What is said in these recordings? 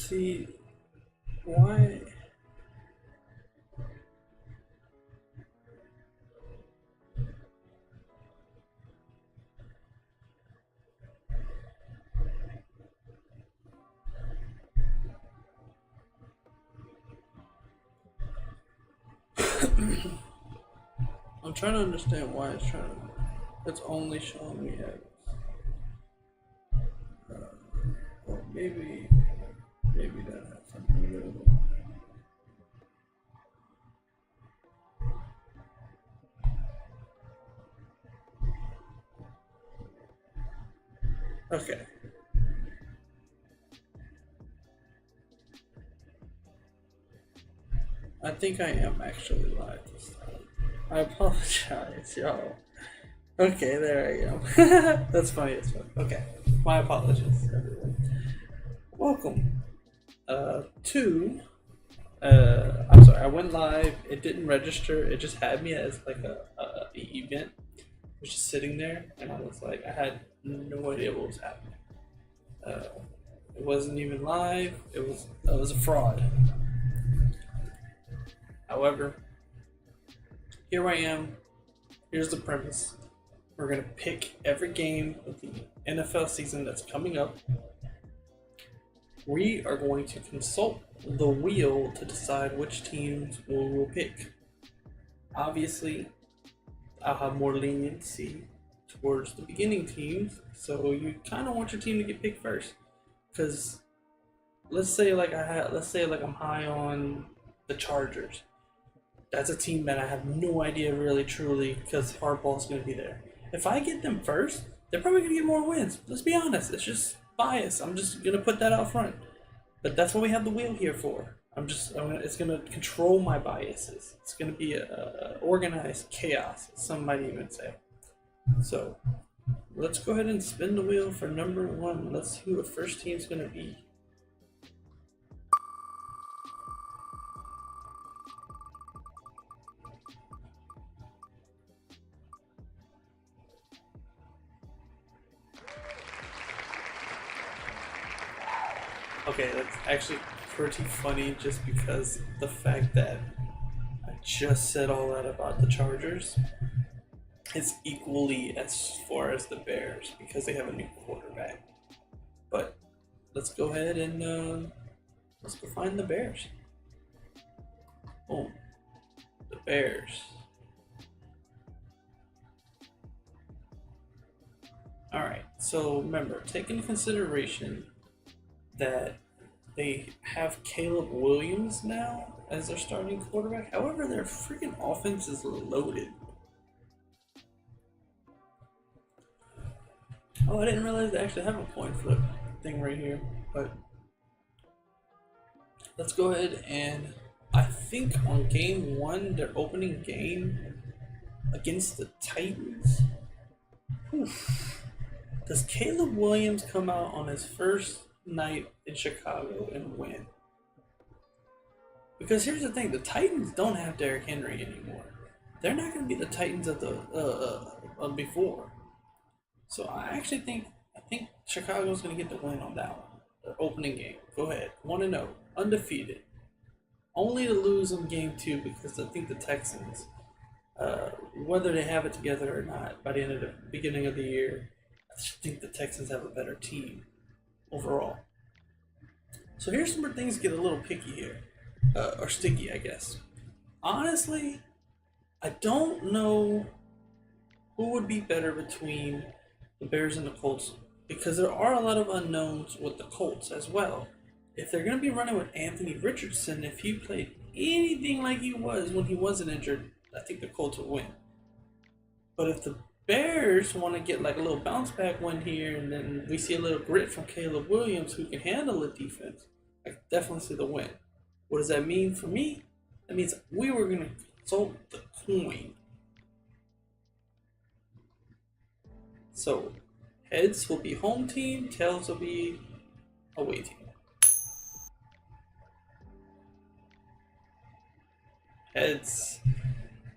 See, why? I'm trying to understand why it's only showing me X. Or maybe that has something to do with it. Okay. I think I am actually live this time. I apologize, y'all. Okay, there I am. That's funny as fuck. Okay. My apologies, everyone. Welcome to I'm sorry, I went live, it didn't register, it just had me as like a event. It was just sitting there and I was like I had no idea what was happening. It wasn't even live, it was a fraud. However, here I am. Here's the premise. We're going to pick every game of the NFL season that's coming up. We are going to consult the wheel to decide which teams we will pick. Obviously, I'll have more leniency towards the beginning teams, so you kind of want your team to get picked first. Because let's say I'm high on the Chargers. That's a team that I have no idea really truly because Hardball's going to be there. If I get them first, they're probably going to get more wins. Let's be honest. It's just bias. I'm just going to put that out front. But that's what we have the wheel here for. It's going to control my biases. It's going to be a organized chaos, some might even say. So let's go ahead and spin the wheel for number one. Let's see who the first team's going to be. Okay, that's actually pretty funny just because the fact that I just said all that about the Chargers is equally as far as the Bears because they have a new quarterback. But let's go ahead and let's go find the Bears. Boom. The Bears. Alright, so remember, take into consideration that they have Caleb Williams now as their starting quarterback. However, their freaking offense is loaded. Oh, I didn't realize they actually have a coin flip thing right here. But let's go ahead and I think on game one, their opening game against the Titans. Does Caleb Williams come out on his first night in Chicago and win? Because here's the thing, the Titans don't have Derrick Henry anymore. They're not going to be the Titans of the before. So I think Chicago's going to get the win on that one. Their opening game. Go ahead, 1-0, undefeated. Only to lose in game two because I think the Texans, whether they have it together or not, by the end of the beginning of the year, I think the Texans have a better team overall. So here's some where things get a little picky here, or sticky, I guess. Honestly, I don't know who would be better between the Bears and the Colts because there are a lot of unknowns with the Colts as well. If they're going to be running with Anthony Richardson, if he played anything like he was when he wasn't injured, I think the Colts will win. But if the Bears want to get like a little bounce back win here, and then we see a little grit from Caleb Williams who can handle the defense, I definitely see the win. What does that mean for me? That means we were going to consult the coin. So, heads will be home team, tails will be away team. Heads.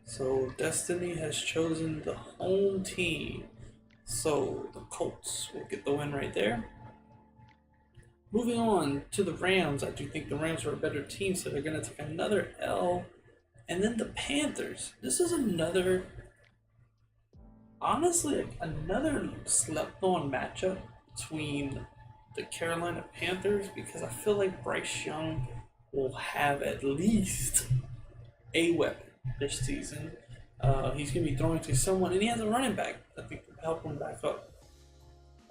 So Destiny has chosen the home team. So the Colts will get the win right there. Moving on to the Rams, I do think the Rams are a better team, so they're going to take another L. And then the Panthers. This is another, honestly, another slept-on matchup between the Carolina Panthers because I feel like Bryce Young will have at least a weapon this season. He's going to be throwing to someone, and he has a running back I think to help him back up.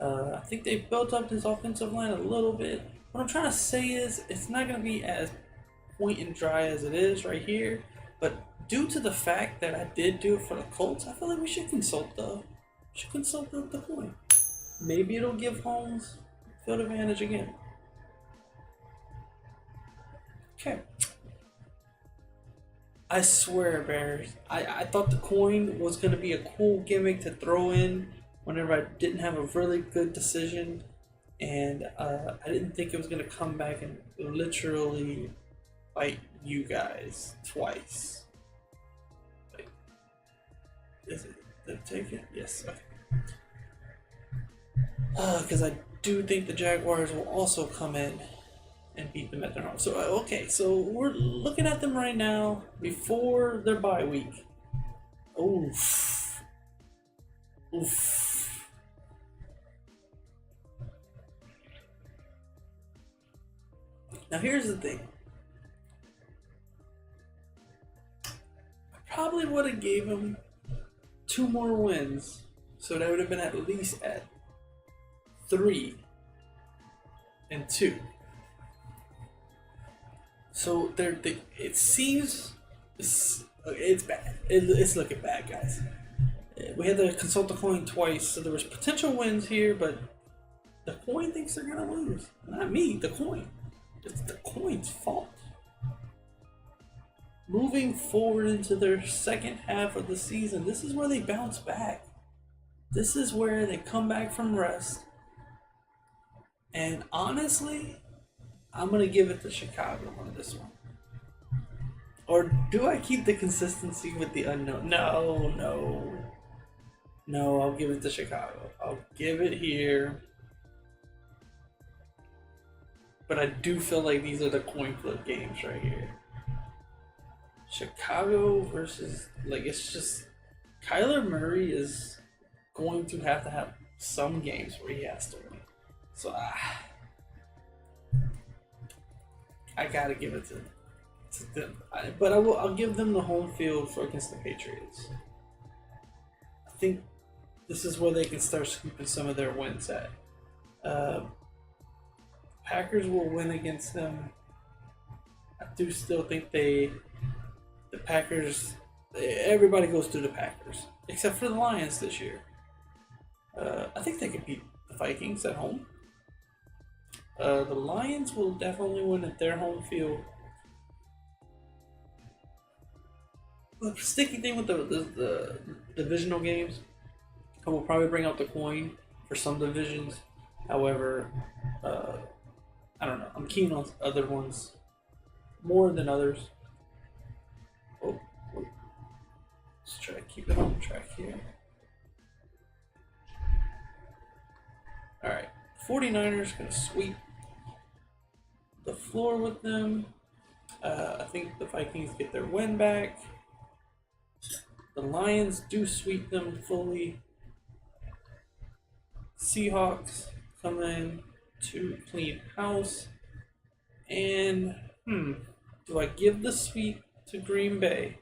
I think they've built up this offensive line a little bit. What I'm trying to say is it's not going to be as point and dry as it is right here, but due to the fact that I did do it for the Colts, I feel like we should consult the coin. Maybe it'll give Holmes field advantage again. Okay. I swear, Bears, I thought the coin was going to be a cool gimmick to throw in whenever I didn't have a really good decision, and I didn't think it was going to come back and literally bite you guys twice. Wait, is it? Did it take it? Yes. Okay. Because I do think the Jaguars will also come in and beat them at their home. So, okay, so we're looking at them right now before their bye week. Oof. Now, here's the thing. I probably would have gave them 2 more wins, so that would have been at least at 3-2. So it seems it's bad. It's looking bad, guys. We had to consult the coin twice, so there was potential wins here, but the coin thinks they're gonna lose. Not me, the coin. It's the coin's fault. Moving forward into their second half of the season, this is where they bounce back. This is where they come back from rest. And honestly, I'm going to give it to Chicago on this one. Or do I keep the consistency with the unknown? No, I'll give it to Chicago. I'll give it here. But I do feel like these are the coin flip games right here. Chicago versus, it's just, Kyler Murray is going to have some games where he has to win. So, I gotta give it to them. But I'll give them the home field against the Patriots. I think this is where they can start scooping some of their wins at. Packers will win against them. I do still think the Packers, everybody goes through the Packers, except for the Lions this year. I think they could beat the Vikings at home. The Lions will definitely win at their home field. The sticky thing with the divisional games, I will probably bring out the coin for some divisions. However, I don't know. I'm keen on other ones more than others. Let's try to keep it on track here. Alright, 49ers going to sweep the floor with them. I think the Vikings get their win back. The Lions do sweep them fully. Seahawks come in to clean house. And, do I give the sweep to Green Bay?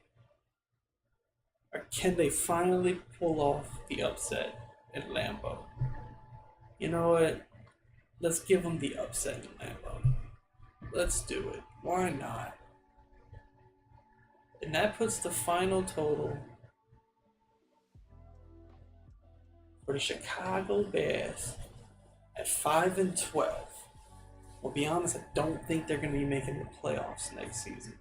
Or can they finally pull off the upset at Lambeau? You know what? Let's give them the upset in Lambeau. Let's do it. Why not? And that puts the final total for the Chicago Bears at 5-12. I'll be honest, I don't think they're going to be making the playoffs next season.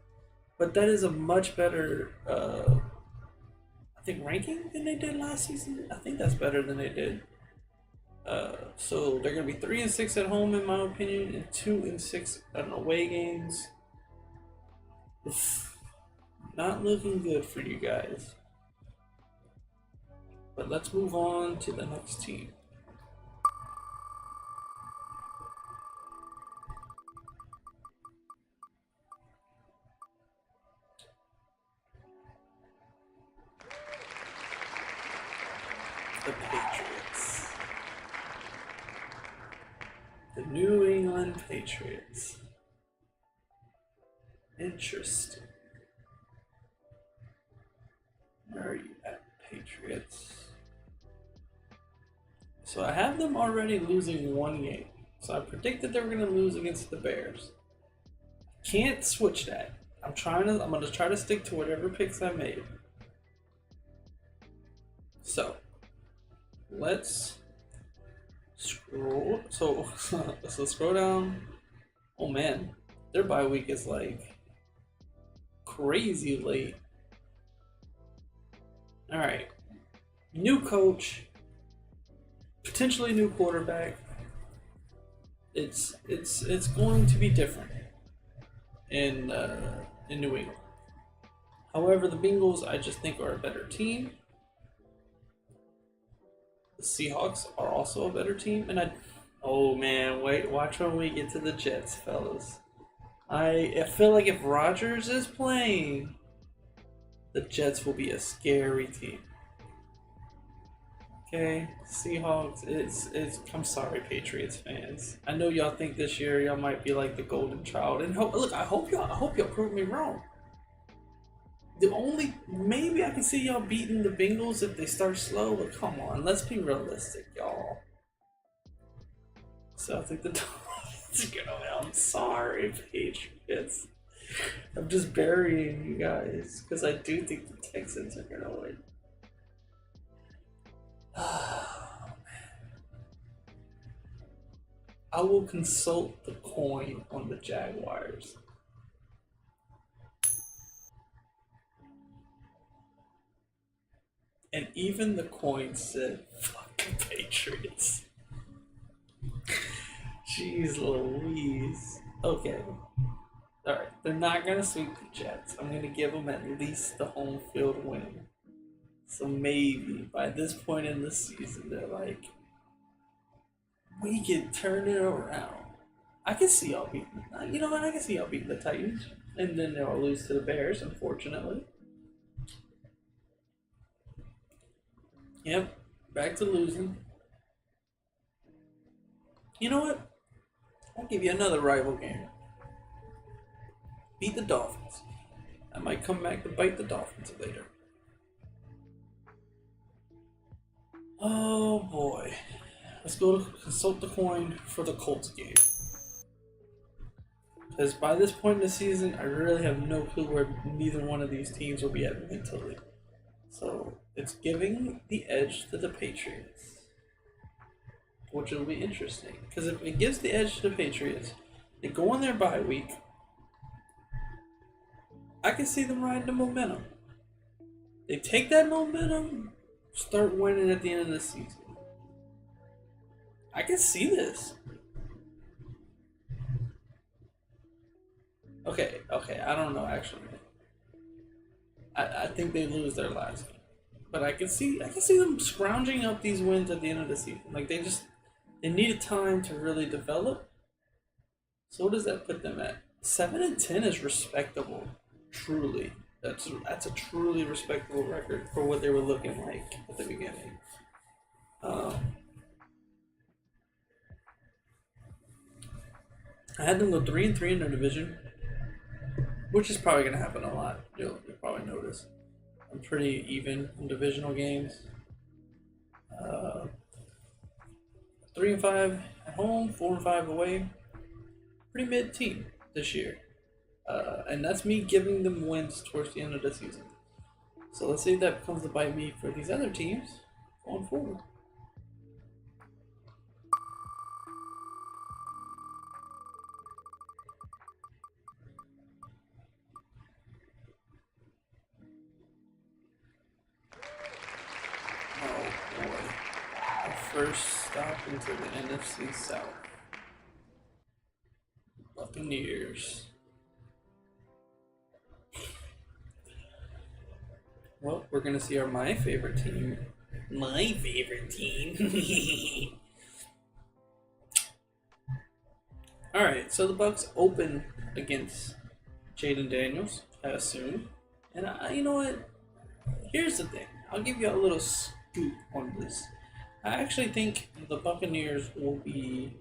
But that is a much better, I think, ranking than they did last season. I think that's better than they did. So they're going to be 3-6 at home, in my opinion, and 2-6 on away games. Oof. Not looking good for you guys. But let's move on to the next team. the Patriots. The New England Patriots. Interesting. Where are you at, Patriots? So I have them already losing one game. So I predicted they were going to lose against the Bears. Can't switch that. I'm going to try to stick to whatever picks I made. So let's scroll. So scroll down. Oh man, their bye week is like crazy late. All right, new coach, potentially new quarterback. It's going to be different in New England. However, the Bengals I just think are a better team. The Seahawks are also a better team, and oh man, watch when we get to the Jets, fellas. I feel like if Rodgers is playing, the Jets will be a scary team. Okay, Seahawks, I'm sorry, Patriots fans. I know y'all think this year y'all might be like the golden child, and I hope y'all prove me wrong. Maybe I can see y'all beating the Bengals if they start slow, but come on, let's be realistic, y'all. So I think the Dolphins are gonna win. I'm sorry, Patriots. I'm just burying you guys because I do think the Texans are gonna win. Oh, man. I will consult the coin on the Jaguars. And even the coin said, fuck the Patriots. Jeez Louise. Okay. Alright, they're not going to sweep the Jets. I'm going to give them at least the home field win. So maybe by this point in the season, they're like, we can turn it around. I can see y'all beating, you know what? I can see y'all beating the Titans. And then they'll lose to the Bears, unfortunately. Yep, back to losing. You know what? I'll give you another rival game. Beat the Dolphins. I might come back to bite the Dolphins later. Oh boy. Let's go to consult the coin for the Colts game. Because by this point in the season, I really have no clue where neither one of these teams will be at mentally. So it's giving the edge to the Patriots, which will be interesting. Because if it gives the edge to the Patriots, they go on their bye week, I can see them riding the momentum. They take that momentum, start winning at the end of the season. I can see this. Okay, I don't know actually. I think they lose their last game. But I can see them scrounging up these wins at the end of the season. Like they needed time to really develop. So what does that put them at? 7-10 is respectable. Truly. That's a truly respectable record for what they were looking like at the beginning. I had them go 3-3 in their division, which is probably going to happen a lot. You'll probably notice. I'm pretty even in divisional games. 3-5 at home, 4-5 away. Pretty mid team this year. And that's me giving them wins towards the end of the season. So let's see if that becomes to bite me for these other teams going forward. Oh boy. Our first stop into the NFC South. Buccaneers. Well, we're going to see my favorite team. My favorite team. Alright, so the Bucs open against Jaden Daniels, I assume. And you know what? Here's the thing. I'll give you a little scoop on this. I actually think the Buccaneers will be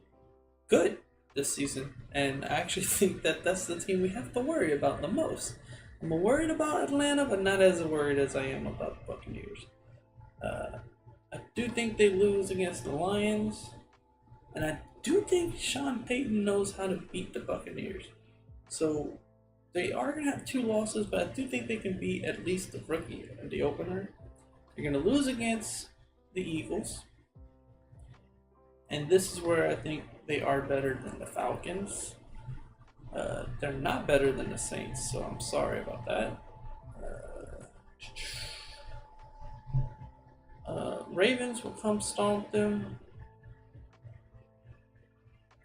good this season, and I actually think that that's the team we have to worry about the most. I'm worried about Atlanta, but not as worried as I am about the Buccaneers. Uh, I do think they lose against the Lions, and I do think Sean Payton knows how to beat the Buccaneers. So they are going to have two losses, but I do think they can beat at least the rookie and the opener. They're going to lose against the Eagles, and this is where I think they are better than the Falcons. They're not better than the Saints, so I'm sorry about that. Ravens will come stomp them.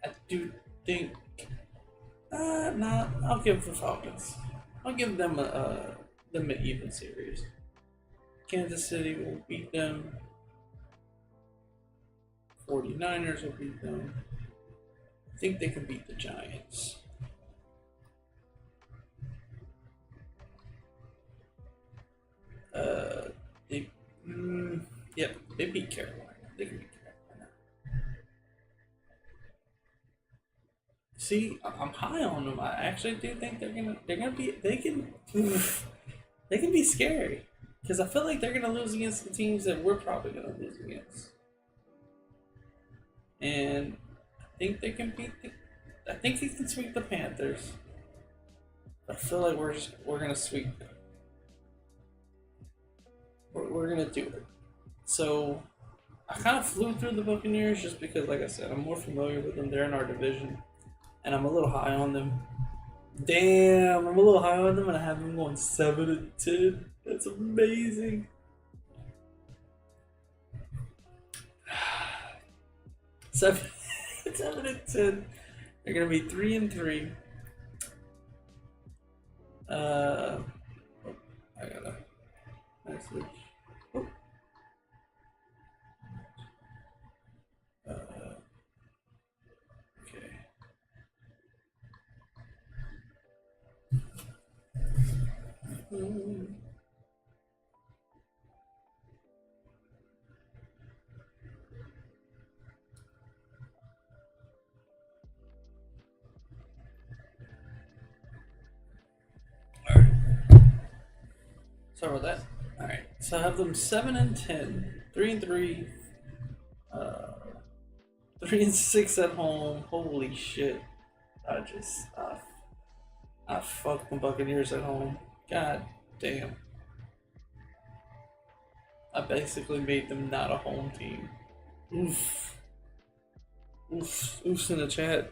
I do think. Nah, I'll give the Falcons. I'll give them an even series. Kansas City will beat them. 49ers will beat them. I think they can beat the Giants. Yep, they beat Carolina. They can beat Carolina. See, I'm high on them. I actually do think they're gonna be they can they can be scary because I feel like they're gonna lose against the teams that we're probably gonna lose against, and I think they can beat I think they can sweep the Panthers. I feel like we're gonna sweep them. We're gonna do it. So I kind of flew through the Buccaneers just because, like I said, I'm more familiar with them. They're in our division, and I'm a little high on them. Damn, I'm a little high on them, and I have them going 7-10. That's amazing. Seven, 7-10. They're gonna be 3-3. I gotta message. Oh. Okay. Alright. Sorry about that. Alright. So I have them 7-10, 3-3, 3-6 at home. Holy shit. I fucked the Buccaneers at home. God damn. I basically made them not a home team. Oof. Oofs in the chat.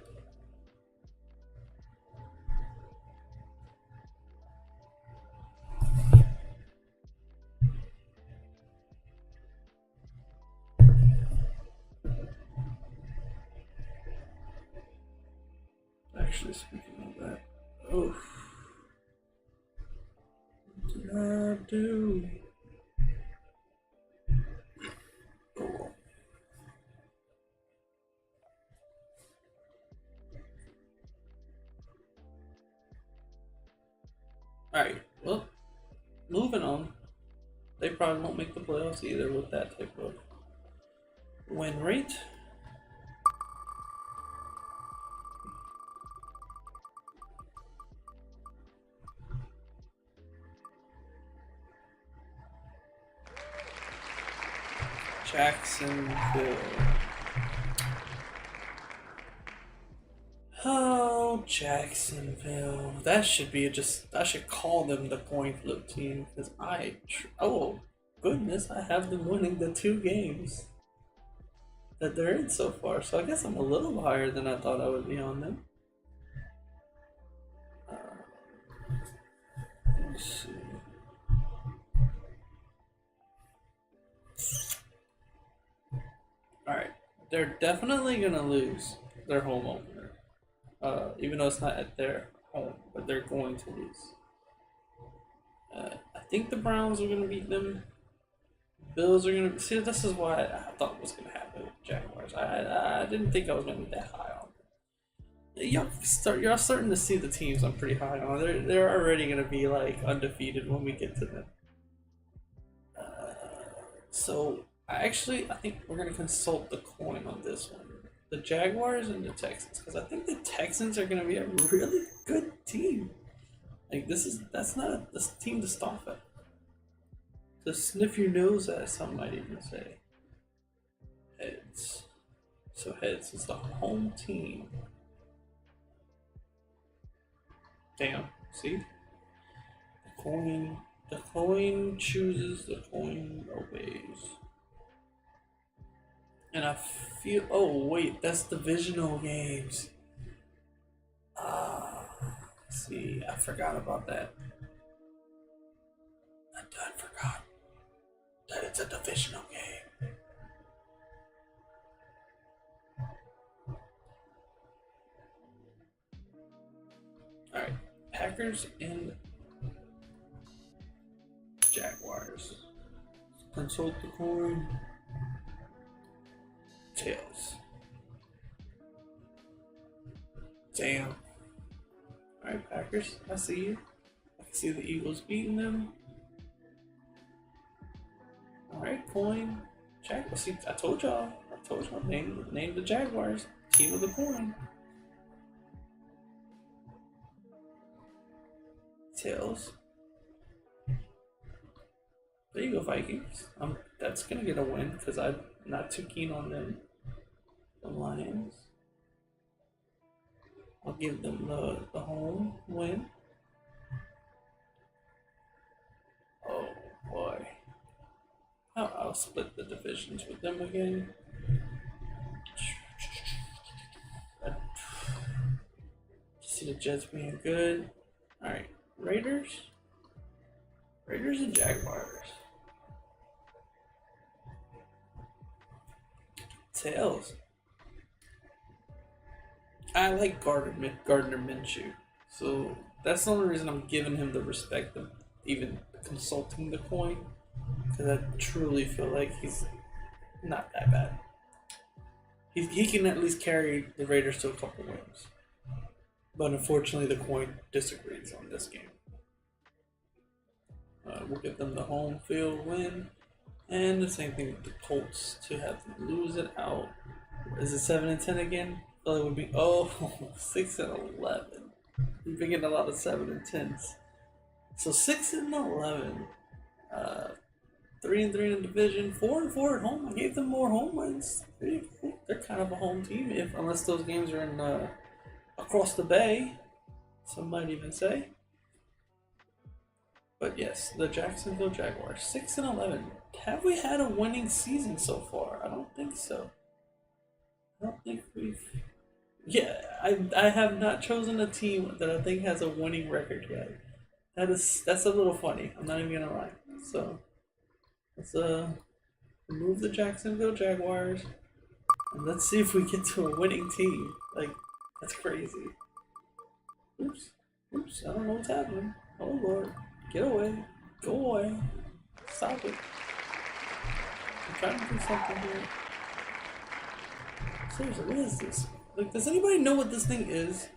Actually, speaking of that, oof. What did I do? Oh well. Alright, well, moving on. They probably won't make the playoffs either with that type of win rate. Jacksonville. Oh, Jacksonville. That should be I should call them the coin flip team because oh, goodness, I have them winning the 2 games that they're in so far. So I guess I'm a little higher than I thought I would be on them. Let's see. Alright, they're definitely going to lose their home opener. Even though it's not at their home, but they're going to lose. I think the Browns are going to beat them. Bills are going to... See, this is why I thought was going to happen with the Jaguars. I didn't think I was going to be that high on them. Y'all starting to see the teams I'm pretty high on. They're already going to be, like, undefeated when we get to them. So... I think we're gonna consult the coin on this one. The Jaguars and the Texans, because I think the Texans are gonna be a really good team. Like that's not this team to stop at. To sniff your nose at, some might even say. Heads. So heads is the home team. Damn. See? The coin chooses, the coin obeys. And I feel, oh wait, that's divisional games. See, I forgot about that. I forgot that it's a divisional game. Alright, Packers and Jaguars. Consult the coin. Tails. Damn. Alright, Packers, I see you. I can see the Eagles beating them. Alright, coin. Jaguars. See, I told y'all. Name the Jaguars. Team of the coin. Tails. There you go, Vikings. That's gonna get a win because I'm not too keen on them. The Lions. I'll give them the home win. Oh boy. I'll split the divisions with them again. I see the Jets being good. Alright, Raiders and Jaguars. Tails. I like Gardner Minshew, so that's the only reason I'm giving him the respect of even consulting the coin, because I truly feel like he's not that bad. He can at least carry the Raiders to a couple wins, but unfortunately the coin disagrees on this game. We'll give them the home field win, and the same thing with the Colts to have them lose it out. Is it 7-10 again? So it would be 6-11. We've been getting a lot of 7-10s. So 6-11. 3-3 in the division. 4-4 at home. I gave them more home wins. They're kind of a home team, unless those games are in across the bay. Some might even say. But yes, the Jacksonville Jaguars, 6-11. Have we had a winning season so far? I don't think so. I don't think we've. Yeah, I have not chosen a team that I think has a winning record yet. That's a little funny. I'm not even gonna lie. So let's remove the Jacksonville Jaguars and let's see if we get to a winning team. Like, that's crazy. Oops. I don't know what's happening. Oh Lord. Get away. Go away. Stop it. I'm trying to do something here. Seriously, what is this? Like, does anybody know what this thing is?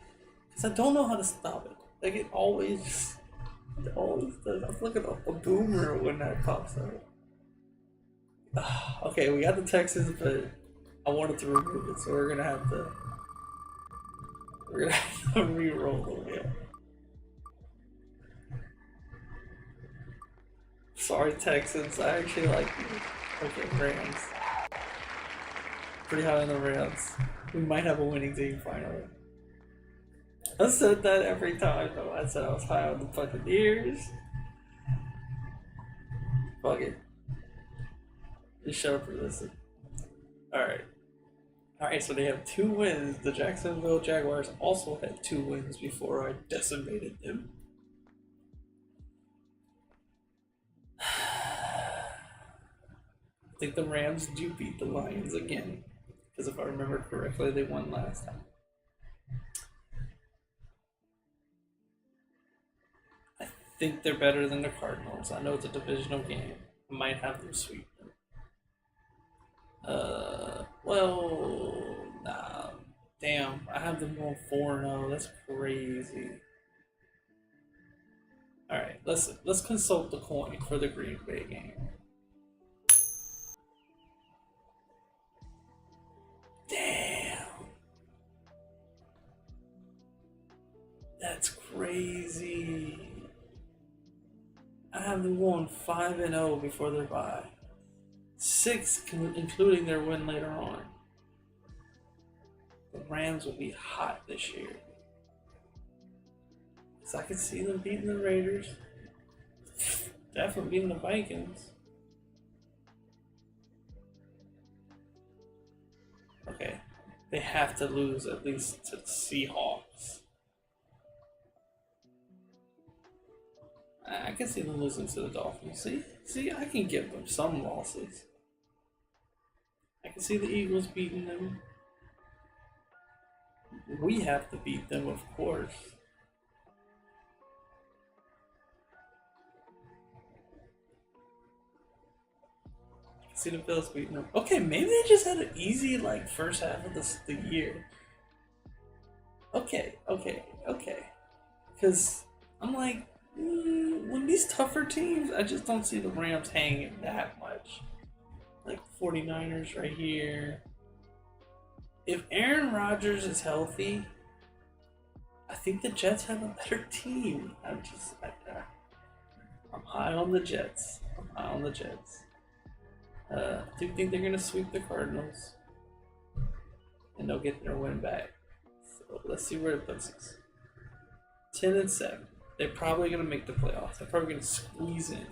Because I don't know how to stop it. Like, it always does. I'm looking at a boomer when that pops up. Okay, we got the Texans, but I wanted to remove it, so we're gonna have to re-roll the wheel. Sorry, Texans. I actually like you. Okay, Rams. Pretty high on the Rams. We might have a winning team finally. I said that every time though. I said I was high on the Buccaneers. Fuck it. Just shut up and listen. Alright, so they have 2 wins. The Jacksonville Jaguars also had 2 wins before I decimated them. I think the Rams do beat the Lions again. Because if I remember correctly, they won last time. I think they're better than the Cardinals. I know it's a divisional game. I might have them sweep them. Well, nah. Damn, I have them going 4-0. That's crazy. Alright, let's consult the coin for the Green Bay game. That's crazy. I have them going 5-0 before their bye. 6, including their win later on. The Rams will be hot this year. So I can see them beating the Raiders. Definitely beating the Vikings. Okay. They have to lose at least to the Seahawks. I can see them losing to the Dolphins. See, I can give them some losses. I can see the Eagles beating them. We have to beat them, of course. I can see the Bills beating them. Okay, maybe they just had an easy first half of the year. Okay. Because I'm like, when these tougher teams, I just don't see the Rams hanging that much. Like 49ers right here. If Aaron Rodgers is healthy, I think the Jets have a better team. I'm high on the Jets. I do think they're going to sweep the Cardinals. And they'll get their win back. So let's see where it puts us. 10-7. They're probably going to make the playoffs. They're probably going to squeeze in.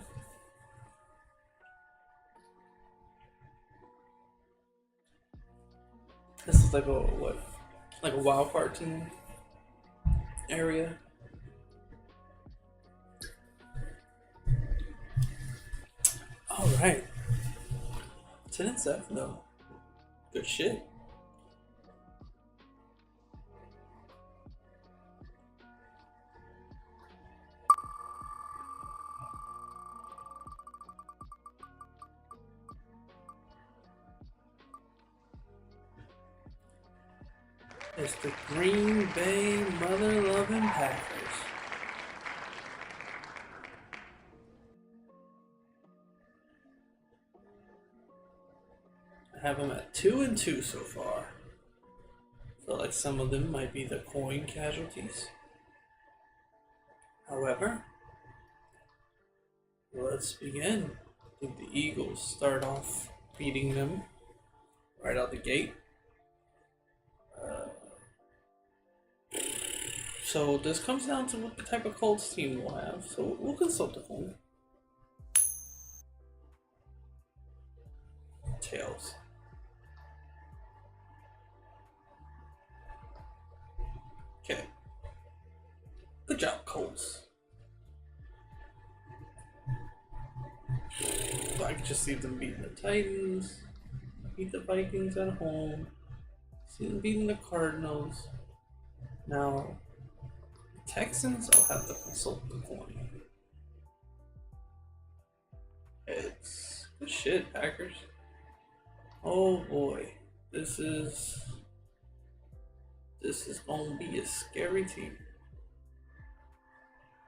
This is like a wildcard team area. All right, 10-7 though. Good shit. It's the Green Bay mother-loving Packers. I have them at 2-2 so far. Feel like some of them might be the coin casualties. However, let's begin. I think the Eagles start off beating them right out the gate. So this comes down to what the type of Colts team we'll have. So we'll consult the coin. Tails. Okay. Good job, Colts. I can just see them beating the Titans, beat the Vikings at home, see them beating the Cardinals. Now, the Texans, I'll have to consult the coin. It's good shit, Packers. Oh boy, this is gonna be a scary team.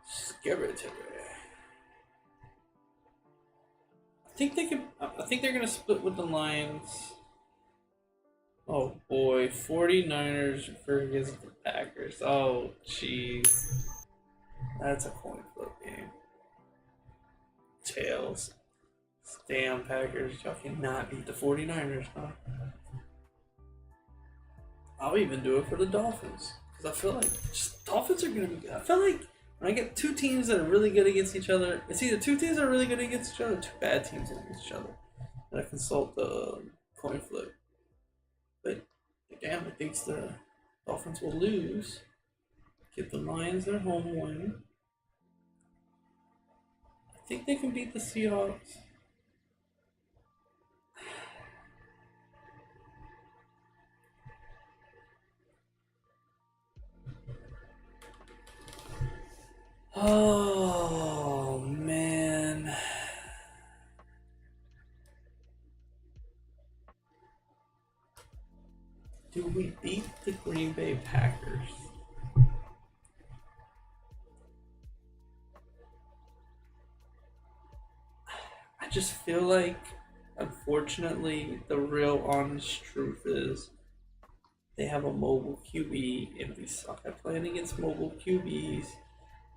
Scary team. I think they're gonna split with the Lions. Oh boy, 49ers versus the Packers. Oh jeez. That's a coin flip game. Tails. Damn Packers, y'all cannot beat the 49ers, huh? I'll even do it for the Dolphins. Because I feel like Dolphins are gonna be good. I feel like when I get two teams that are really good against each other, it's either two teams that are really good against each other or two bad teams against each other. And I consult the coin flip. But damn, it thinks the Dolphins will lose. Get the Lions their home win. I think they can beat the Seahawks. Oh man. Do we beat the Green Bay Packers? I just feel like, unfortunately, the real honest truth is They have a mobile QB, and we suck at playing against mobile QBs.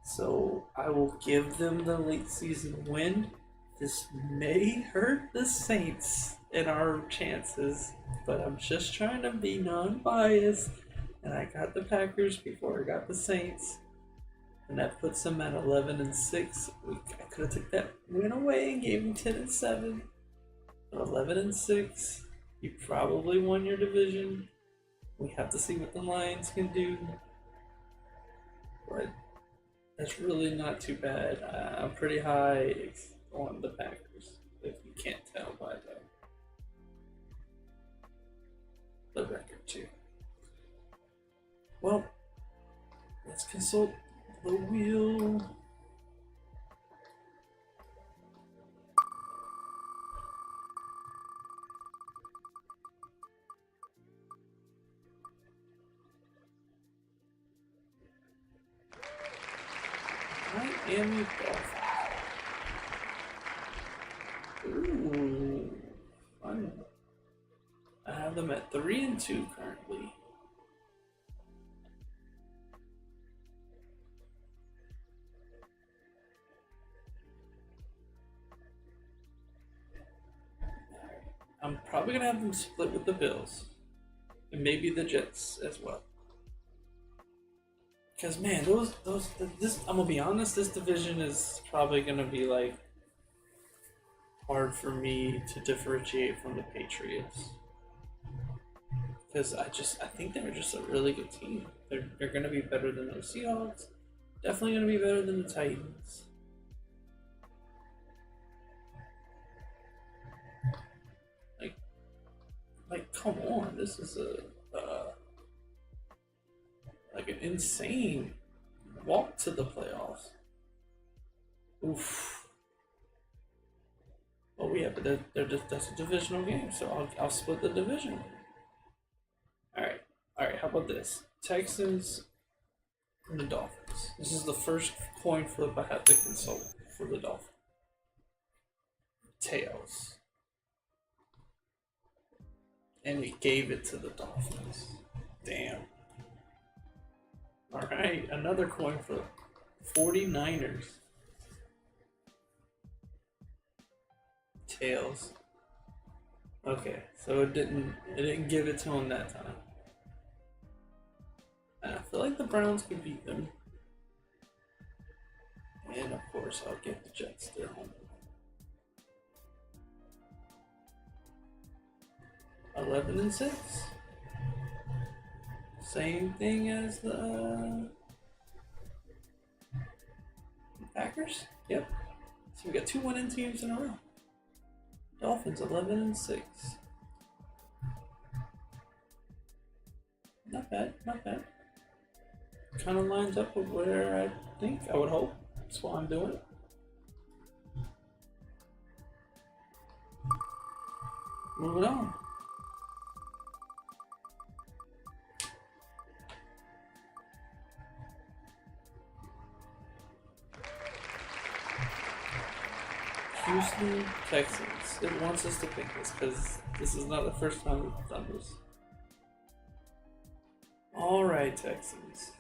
So I will give them the late season win. This may hurt the Saints in our chances, but I'm just trying to be non-biased. And I got the Packers before I got the Saints, and that puts them at 11-6. I could have took that win away and gave them 10-7, but 11-6. You probably won your division. We have to see what the Lions can do, but that's really not too bad. I'm pretty high on the Packers, if you can't tell by the record too. Well, let's consult the wheel. Miami Dolphins. Ooh, fun. I have them at 3-2 currently. I'm probably gonna have them split with the Bills, and maybe the Jets as well. Because man, this I'm gonna be honest, this division is probably gonna be like hard for me to differentiate from the Patriots. Because I think they're just a really good team. They're gonna be better than the Seahawks. Definitely gonna be better than the Titans. Like come on, this is like an insane walk to the playoffs. Oof. Oh yeah, but that's a divisional game, so I'll split the division. All right. How about this? Texans and the Dolphins. This is the first coin flip I have to consult for the Dolphins. Tails. And he gave it to the Dolphins. Damn. Alright, another coin flip. 49ers. Tails. Okay, so it didn't give it to him that time. And I feel like the Browns could beat them. And of course I'll get the Jets their home. 11-6. Same thing as the Packers. Yep. So we got two winning teams in a row. Dolphins 11-6. Not bad. Kind of lines up with where I think I would hope. That's why I'm doing it. Moving on. Houston Texans. It wants us to pick this because this is not the first time we've done this. Alright, Texans.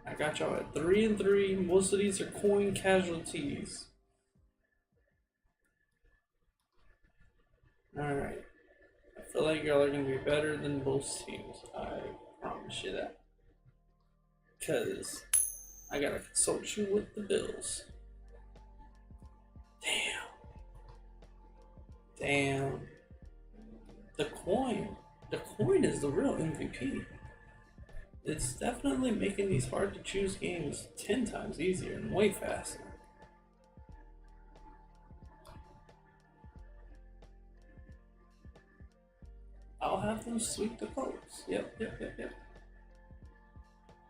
I got y'all at 3-3. Most of these are coin casualties. Alright. I feel like y'all are going to be better than most teams. I promise you that. Because I got to consult you with the Bills. Damn. The coin is the real MVP. It's definitely making these hard to choose games 10 times easier and way faster. I'll have them sweep the Colts. Yep.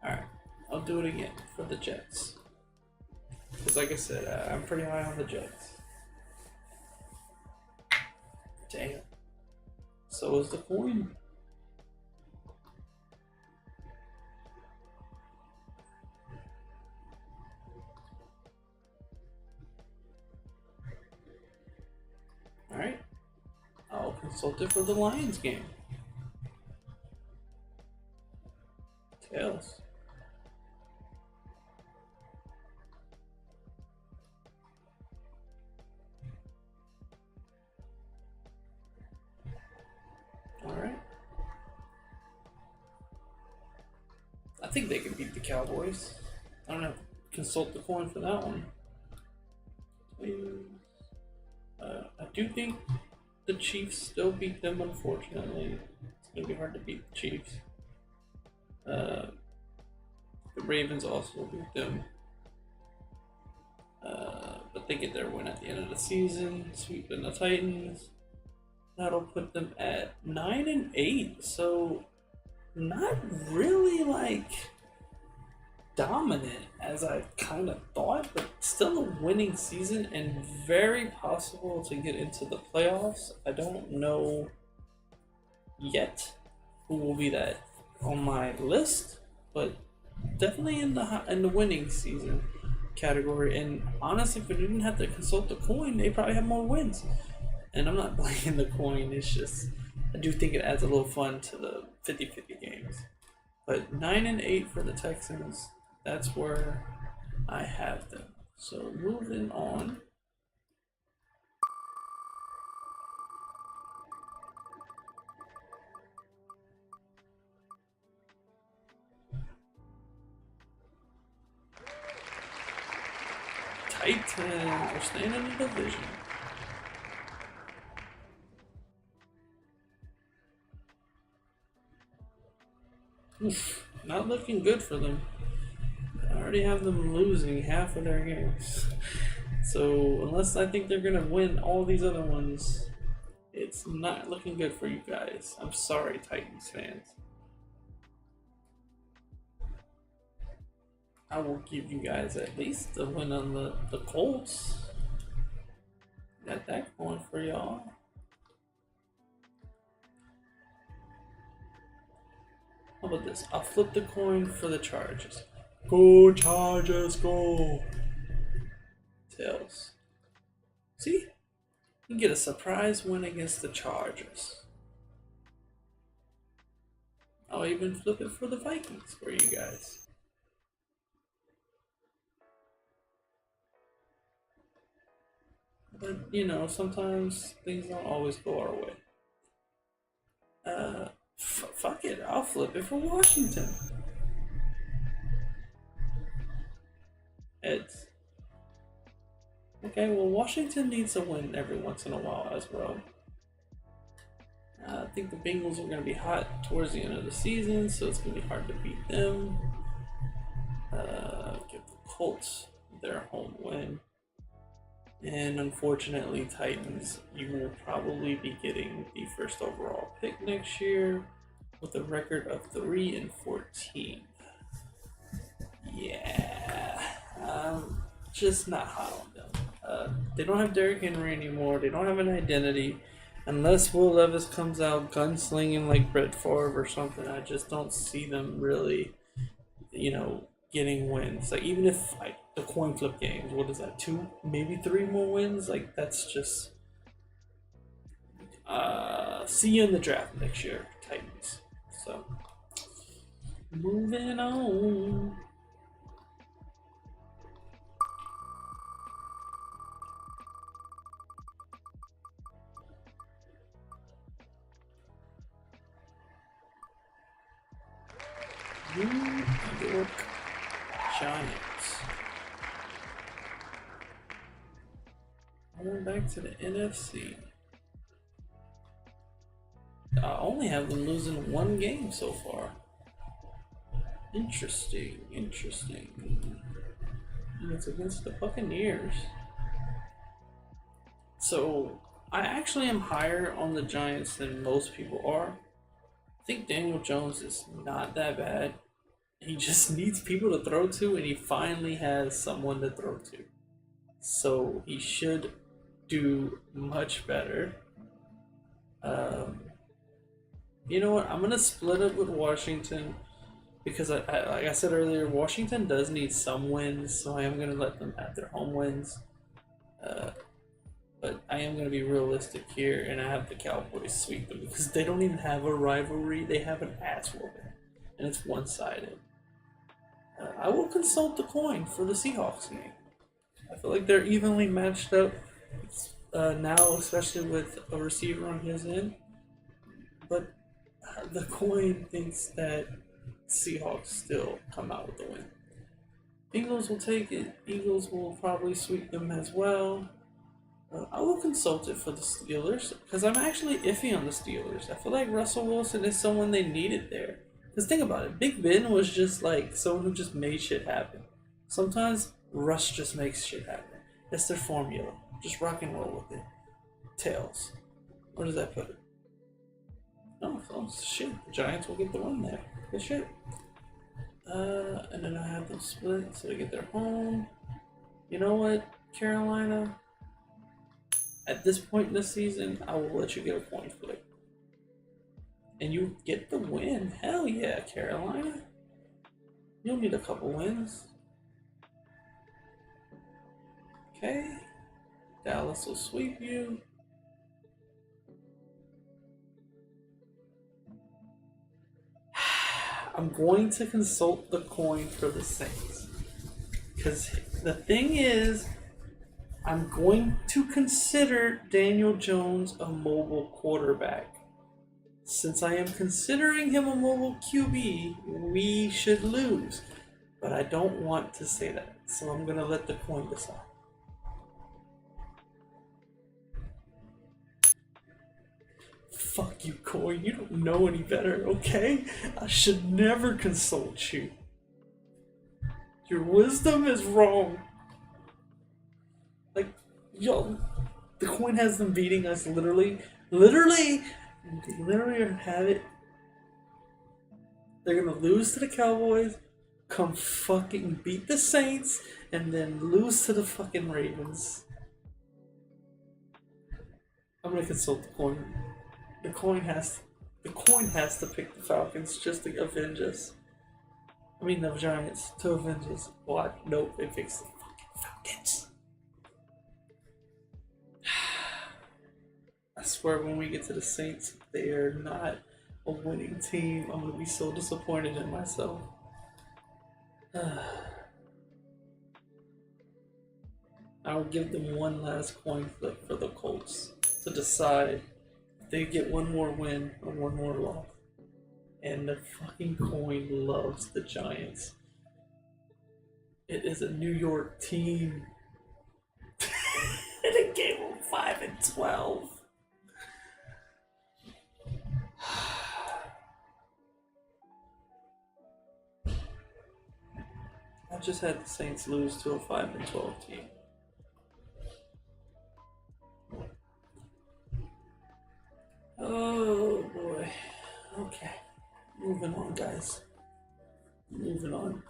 Alright, I'll do it again for the Jets. Because like I said, I'm pretty high on the Jets. Damn. So is the coin. Alright. I'll consult it for the Lions game. think they can beat the Cowboys. I don't have to consult the coin for that one. I do think the Chiefs still beat them, unfortunately. It's going to be hard to beat the Chiefs. The Ravens also beat them. But they get their win at the end of the season, sweeping the Titans. That'll put them at 9-8. So, not really like dominant as I kind of thought, but still a winning season and very possible to get into the playoffs. I don't know yet who will be that on my list, but definitely in the winning season category. And honestly, if we didn't have to consult the coin, they probably have more wins. And I'm not blaming the coin, it's just I do think it adds a little fun to the 50-50 games. But 9-8 for the Texans, that's where I have them. So moving on. Titans are staying in the division. Oof, not looking good for them. I already have them losing half of their games. So unless I think they're going to win all these other ones, it's not looking good for you guys. I'm sorry, Titans fans. I will give you guys at least a win on the Colts. Got that going for y'all. How about this? I'll flip the coin for the Chargers. Go Chargers, go! Tails. See? You get a surprise win against the Chargers. I'll even flip it for the Vikings for you guys. But, you know, sometimes things don't always go our way. Fuck it, I'll flip it for Washington. Heads. Okay, well, Washington needs a win every once in a while as well. I think the Bengals are going to be hot towards the end of the season, so it's going to be hard to beat them. Give the Colts their home win. And unfortunately, Titans, you will probably be getting the first overall pick next year with a record of 3-14. Yeah, just not hot on them. They don't have Derrick Henry anymore. They don't have an identity. Unless Will Levis comes out gunslinging like Brett Favre or something, I just don't see them really, getting wins. Like, even if the coin flip games, what is that, 2, maybe 3 more wins? Like, that's just see you in the draft next year, Titans. So moving on. New York Giants. Going back to the NFC. I only have them losing 1 game so far. Interesting. And it's against the Buccaneers. So, I actually am higher on the Giants than most people are. I think Daniel Jones is not that bad. He just needs people to throw to, and he finally has someone to throw to. So he should do much better. You know what? I'm going to split it with Washington because, like I said earlier, Washington does need some wins, so I am going to let them have their home wins. But I am going to be realistic here, and I have the Cowboys sweep them because they don't even have a rivalry. They have an ass whooping, and it's one-sided. I will consult the coin for the Seahawks game. I feel like they're evenly matched up now, especially with a receiver on his end. But the coin thinks that Seahawks still come out with the win. Eagles will take it. Eagles will probably sweep them as well. I will consult it for the Steelers because I'm actually iffy on the Steelers. I feel like Russell Wilson is someone they needed there. Because think about it, Big Ben was just like someone who just made shit happen. Sometimes Russ just makes shit happen. That's their formula. Just rock and roll with it. Tails. Where does that put it? Oh, shit. The Giants will get the win there. Good shit. And then I have them split so they get their home. You know what, Carolina? At this point in the season, I will let you get a coin flip. And you get the win. Hell yeah, Carolina. You'll need a couple wins. Okay. Dallas will sweep you. I'm going to consult the coin for the Saints. Because the thing is, I'm going to consider Daniel Jones a mobile quarterback. Since I am considering him a mobile QB, we should lose. But I don't want to say that, so I'm going to let the coin decide. Fuck you, coin. You don't know any better, okay? I should never consult you. Your wisdom is wrong. Like, yo, the coin has them beating us literally have it. They're gonna lose to the Cowboys, come fucking beat the Saints, and then lose to the fucking Ravens. I'm gonna consult the coin. The coin has to pick the Falcons just to avenge us. I mean the Giants to avenge us. What? Nope, they fixed the fucking Falcons. I swear when we get to the Saints, they are not a winning team. I'm gonna be so disappointed in myself. I'll give them one last coin flip for the Colts to decide if they get one more win or one more loss. And the fucking coin loves the Giants. It is a New York team. And it gave them 5-12. I just had the Saints lose to a 5-12 team. Oh boy. Okay. Moving on, guys. Moving on.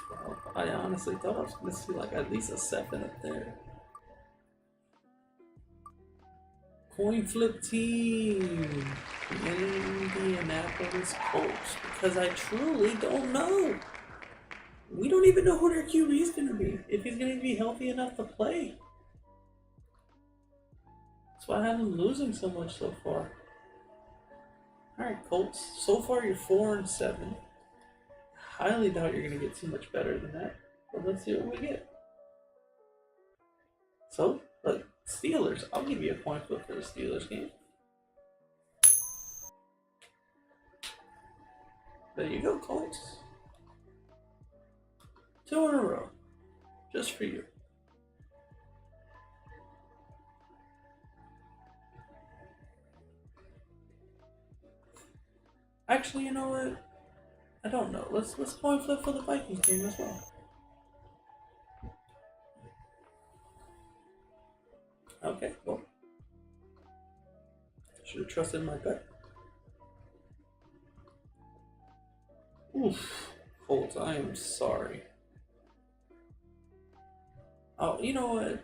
12. I honestly thought I was going to see like at least a 7 up there. Coin flip team. Indianapolis Colts. Because I truly don't know. We don't even know who their QB is going to be. If he's going to be healthy enough to play. That's why I have them losing so much so far. Alright, Colts. So far you're 4-7. Highly doubt you're going to get too much better than that. But let's see what we get. So, look, Steelers. I'll give you a coin flip for the Steelers game. There you go, Colts. 2 in a row. Just for you. Actually, you know what? I don't know. Let's coin flip for the Vikings game as well. Okay, cool. Should have trusted my gut. Oof. Colts, I am sorry. Oh, you know what?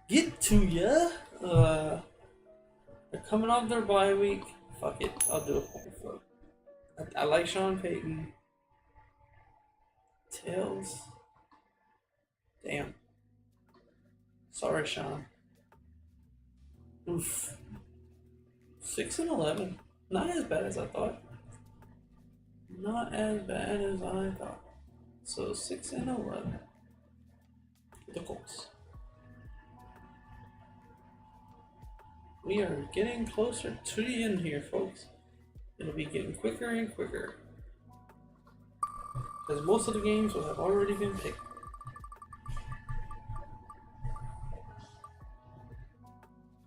Get to ya. They're coming off their bye week. Fuck it, I'll do a coin flip. I like Sean Payton. Tails. Damn. Sorry, Sean. Oof. 6-11. Not as bad as I thought. Not as bad as I thought. So 6-11. The Colts. We are getting closer to the end here, folks. It'll be getting quicker and quicker. Because most of the games will have already been picked.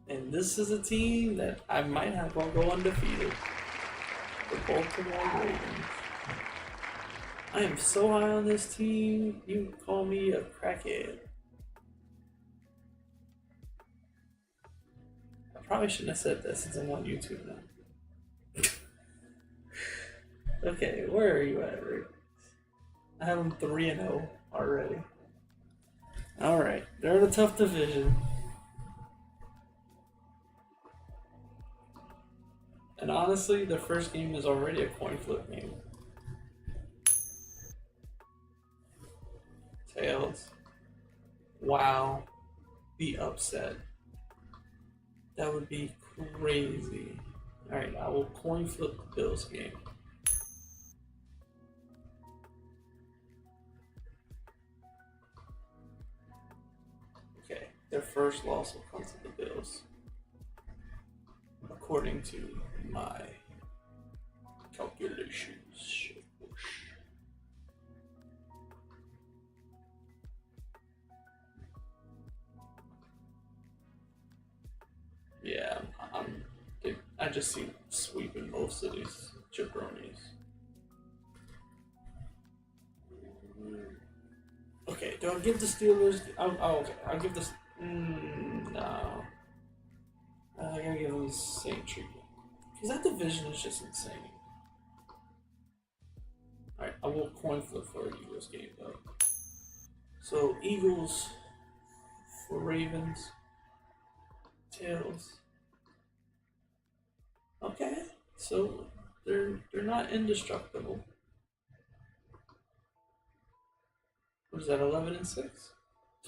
And this is a team that I might have to go undefeated. The Baltimore Ravens. I am so high on this team, you can call me a crackhead. I probably shouldn't have said that since I'm on YouTube now. Okay, where are you at, Rick? I have them 3-0 already. Alright, they're in a tough division. And honestly, the first game is already a coin flip game. Tails. Wow. The upset. That would be crazy. Alright, I will coin flip the Bills game. Okay, their first loss will come to the Bills. According to my calculations. Yeah, I just see sweeping most of these jabronis. Okay, do I give the Steelers? Okay, I'll give this. No. I gotta give them the same treatment. Because that division is just insane. Alright, I will coin flip for an Eagles game though. So, Eagles for Ravens. Tails. Okay, so they're not indestructible. What is that, 11-6?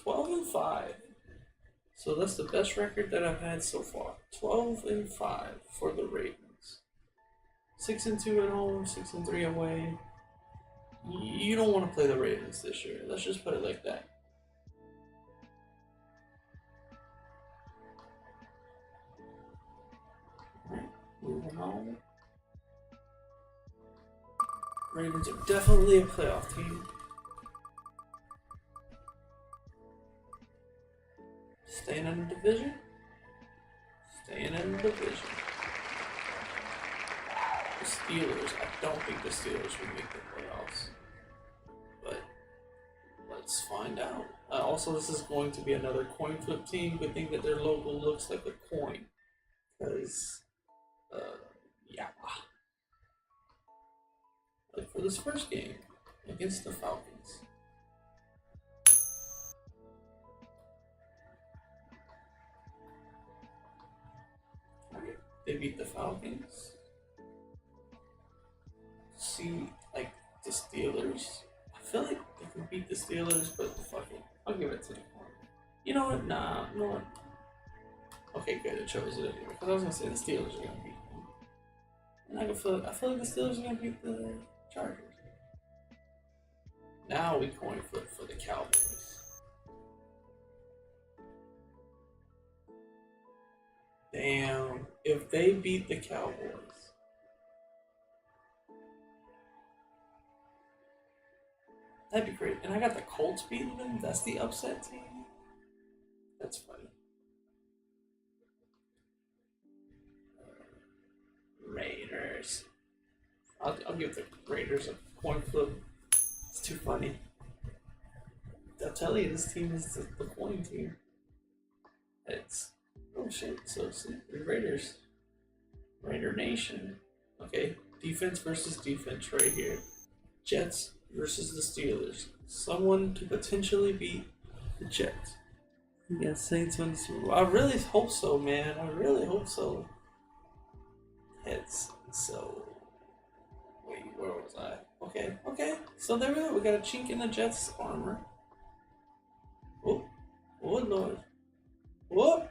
12-5. So that's the best record that I've had so far. 12-5 for the Ravens. 6-2 at home, 6-3 away. You don't want to play the Ravens this year. Let's just put it like that. Alright, moving on. Ravens are definitely a playoff team. Staying in the division? Staying in the division. The Steelers, I don't think the Steelers will make the playoffs. But let's find out. Also, this is going to be another coin flip team. Good thing that their logo looks like a coin. Because, yeah. Like for this first game against the Falcons. They beat the Falcons. See, like the Steelers. I feel like they can beat the Steelers, but fuck it. I'll give it to them. You know what? Nah, you know what? Okay, good. It chose it anyway. Because I was gonna say the Steelers are gonna beat them. And I feel like the Steelers are gonna beat the Chargers. Now we coin flip for the Cowboys. Damn, if they beat the Cowboys. That'd be great. And I got the Colts beating them. That's the upset team. That's funny. Raiders. I'll give the Raiders a coin flip. It's too funny. I'll tell you, this team is the coin team. It's oh shit. So see, the Raiders. Raider Nation. Okay, defense versus defense right here. Jets versus the Steelers. Someone to potentially beat the Jets. Yeah, Saints win the Super Bowl. I really hope so, man. I really hope so. Heads. So, wait, where was I? Okay. So there we go. We got a chink in the Jets' armor. Oh Lord. Whoop.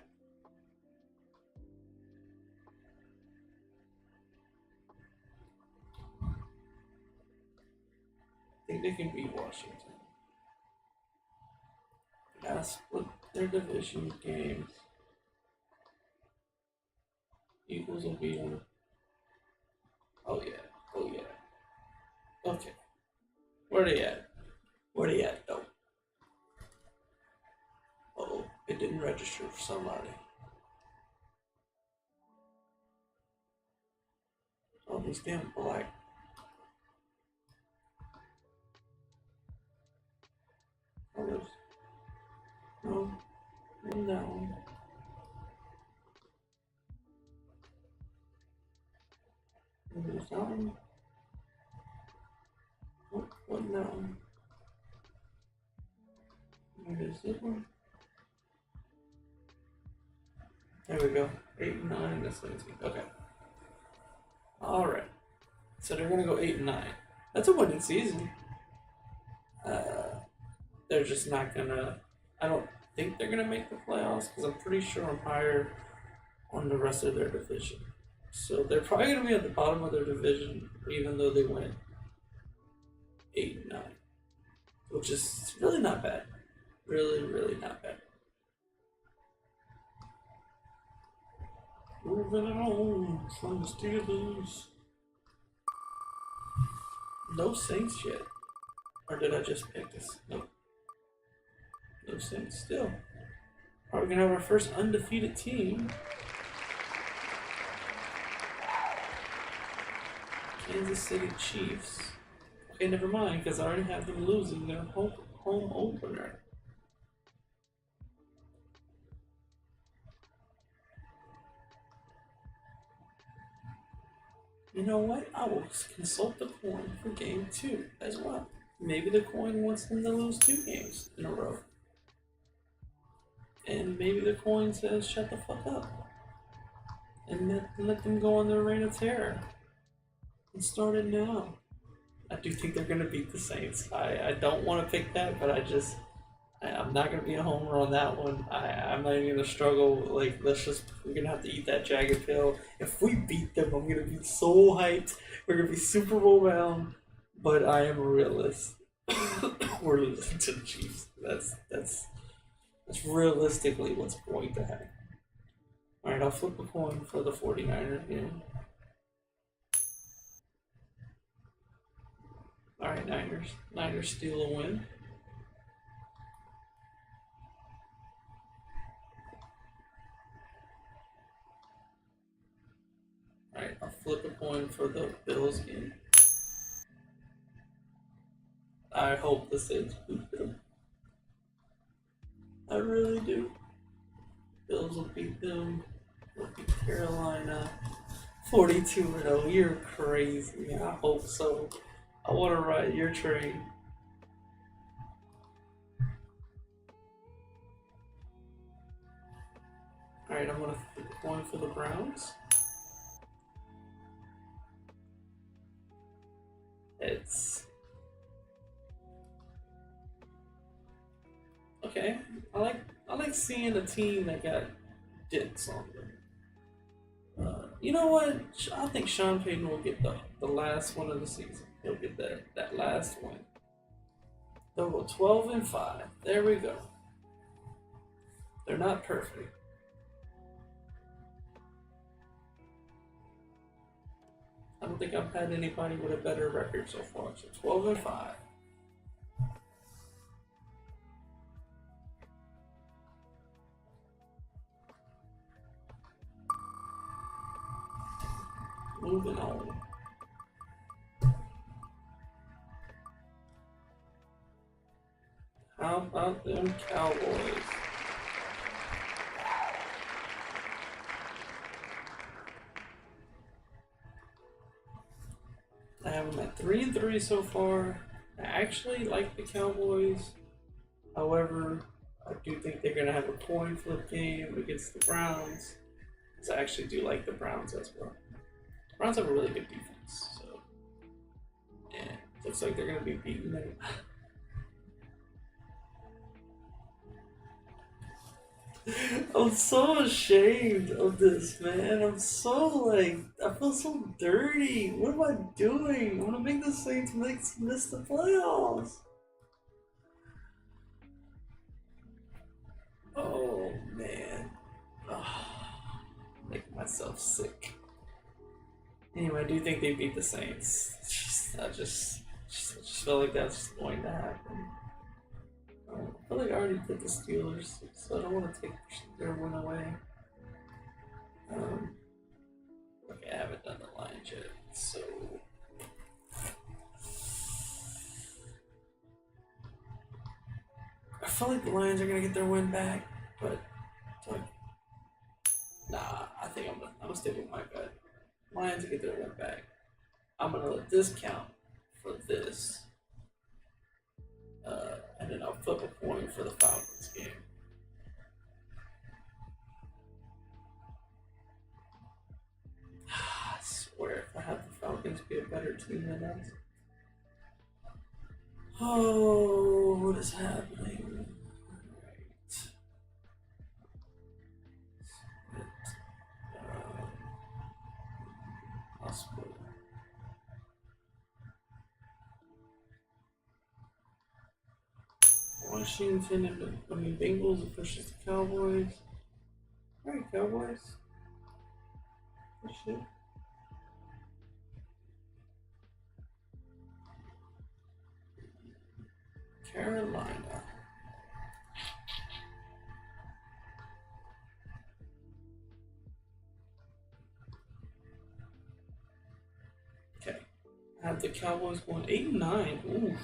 I think they can beat Washington. They gotta split their division games. Eagles will be on. Oh yeah. Oh yeah. Okay. Where they at? Where they at though? Oh, it didn't register for somebody. Oh, these damn black. Oh, there's no, no. There's that one. What no? There's this one. There we go. 8 and 9. That's 17. Okay. All right. So they're gonna go 8 and 9. That's a winning season. They're just not gonna. I don't think they're gonna make the playoffs because I'm pretty sure I'm higher on the rest of their division. So they're probably gonna be at the bottom of their division, even though they went 8 and 9, which is really not bad. Really, really not bad. Moving on from the Steelers. No Saints yet. Or did I just pick this? Nope. No Saints still. Are we going to have our first undefeated team? Kansas City Chiefs. Okay, never mind, because I already have them losing their home opener. You know what? I will consult the coin for game 2 as well. Maybe the coin wants them to lose 2 games in a row. And maybe the coin says, shut the fuck up. And let them go on their reign of terror. And start it now. I do think they're going to beat the Saints. I don't want to pick that, but I'm not going to be a homer on that one. I'm not even going to struggle. Like, we're going to have to eat that jagged pill. If we beat them, I'm going to be so hyped. We're going to be Super Bowl bound. But I am a realist. We're losing to the Chiefs. That's realistically what's going to happen. Alright, I'll flip a coin for the 49ers game. Alright, Niners. Niners steal a win. Alright, I'll flip a coin for the Bills game. I hope the Saints beat them. I really do. Bills will beat them. Will beat Carolina. 42-0. You're crazy. I hope so. I want to ride your train. Alright, I'm going to flip a coin for the Browns. It's okay. I like seeing a team that got dicks on them. You know what? I think Sean Payton will get the last one of the season. He'll get that last win. They'll go 12-5. There we go. They're not perfect. I don't think I've had anybody with a better record so far. So 12-5. Moving on. How about them Cowboys? I have them at 3-3 so far. I actually like the Cowboys. However, I do think they're going to have a coin flip game against the Browns. Because I actually do like the Browns as well. The Browns have a really good defense. So, yeah, looks like they're going to be beating them. I'm so ashamed of this, man. I feel so dirty. What am I doing? I want to make the Saints miss the playoffs. Oh, man. Oh, making myself sick. Anyway, I do think they beat the Saints. I just feel like that's going to happen. I feel like I already put the Steelers, so I don't want to take their win away. Okay, I haven't done the Lions yet, so I feel like the Lions are gonna get their win back, but nah, I think I'm gonna stick with my gut. Lions get their win back. I'm gonna let this count for this, and then I'll flip a coin for the Falcons game. I swear, if I had the Falcons be a better team than us. Oh, what is happening? Hospital. Washington and Bengals versus the Cowboys. Alright, Cowboys. Good shit. Carolina. Okay. I have the Cowboys going 8-9. Ooh.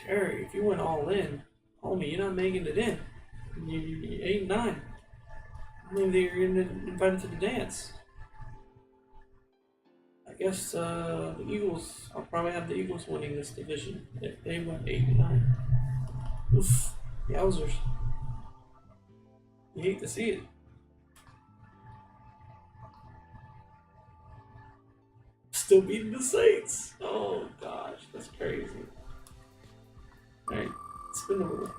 Jerry, if you went all in, homie, you're not making it in. You're 8-9. I mean, you're invited to the dance. I guess the Eagles, I'll probably have the Eagles winning this division if they went 8-9. Oof, yowzers. You hate to see it. Still beating the Saints. Oh gosh, that's crazy. Alright, spin the wheel.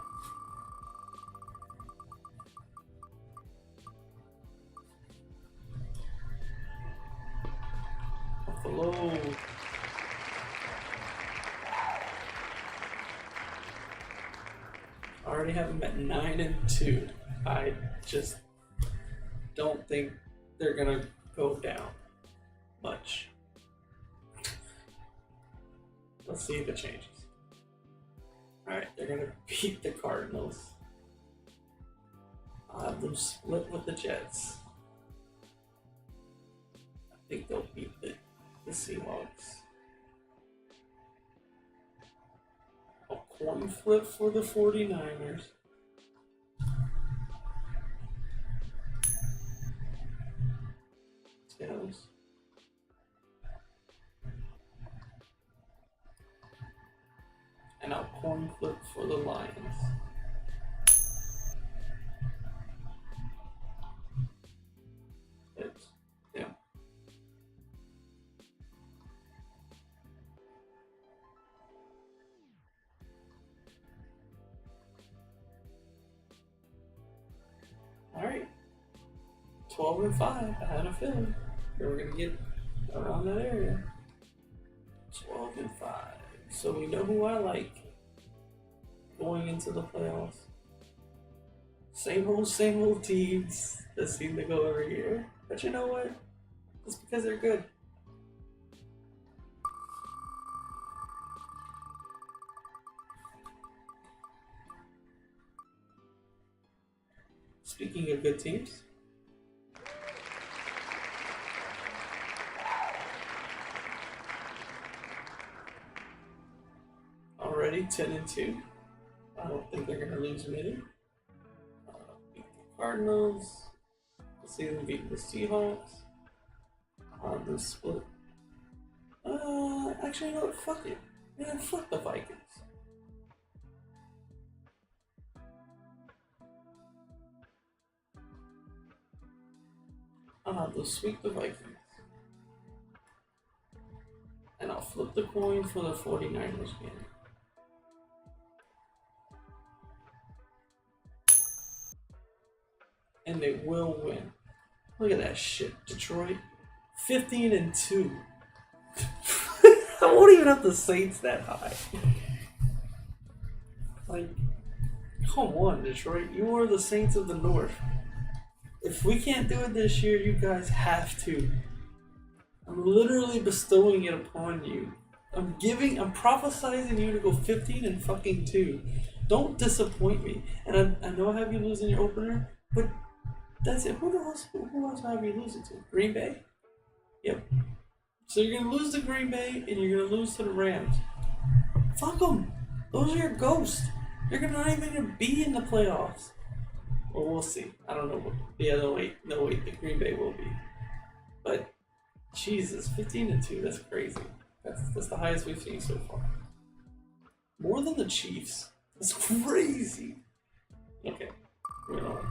Buffalo. I already have them at 9-2. I just don't think they're gonna go down much. Let's see if it changes. Alright, they're gonna beat the Cardinals. I'll have them split with the Jets. I think they'll beat the Seahawks. A coin flip for the 49ers. Tails. And I'll coin flip for the Lions. It's, yeah. Alright. 12-5. I had a feeling we were gonna get around that area. 12-5. So we know who I like going into the playoffs. Same old teams that seem to go every year. But you know what? It's because they're good. Speaking of good teams, already 10-2. I don't think they're gonna lose many. Beat the Cardinals. Let's see them beat the Seahawks. The split. Actually, you know what? Fuck it. Man, fuck the Vikings. They'll sweep the Vikings. And I'll flip the coin for the 49ers game. And they will win. Look at that shit, Detroit. 15-2. I won't even have the Saints that high. Like, come on, Detroit. You are the Saints of the North. If we can't do it this year, you guys have to. I'm literally bestowing it upon you. I'm prophesizing you to go 15 and fucking 2. Don't disappoint me. And I know I have you losing your opener, but that's it. Who else have you losing to? Green Bay? Yep. So you're going to lose to Green Bay and you're going to lose to the Rams. Fuck them. Those are your ghosts. They're not even going to be in the playoffs. Well, we'll see. I don't know. Yeah, no, wait. The Green Bay will be. But, Jesus, 15 and 2. That's crazy. That's the highest we've seen so far. More than the Chiefs. That's crazy. Okay. Moving on.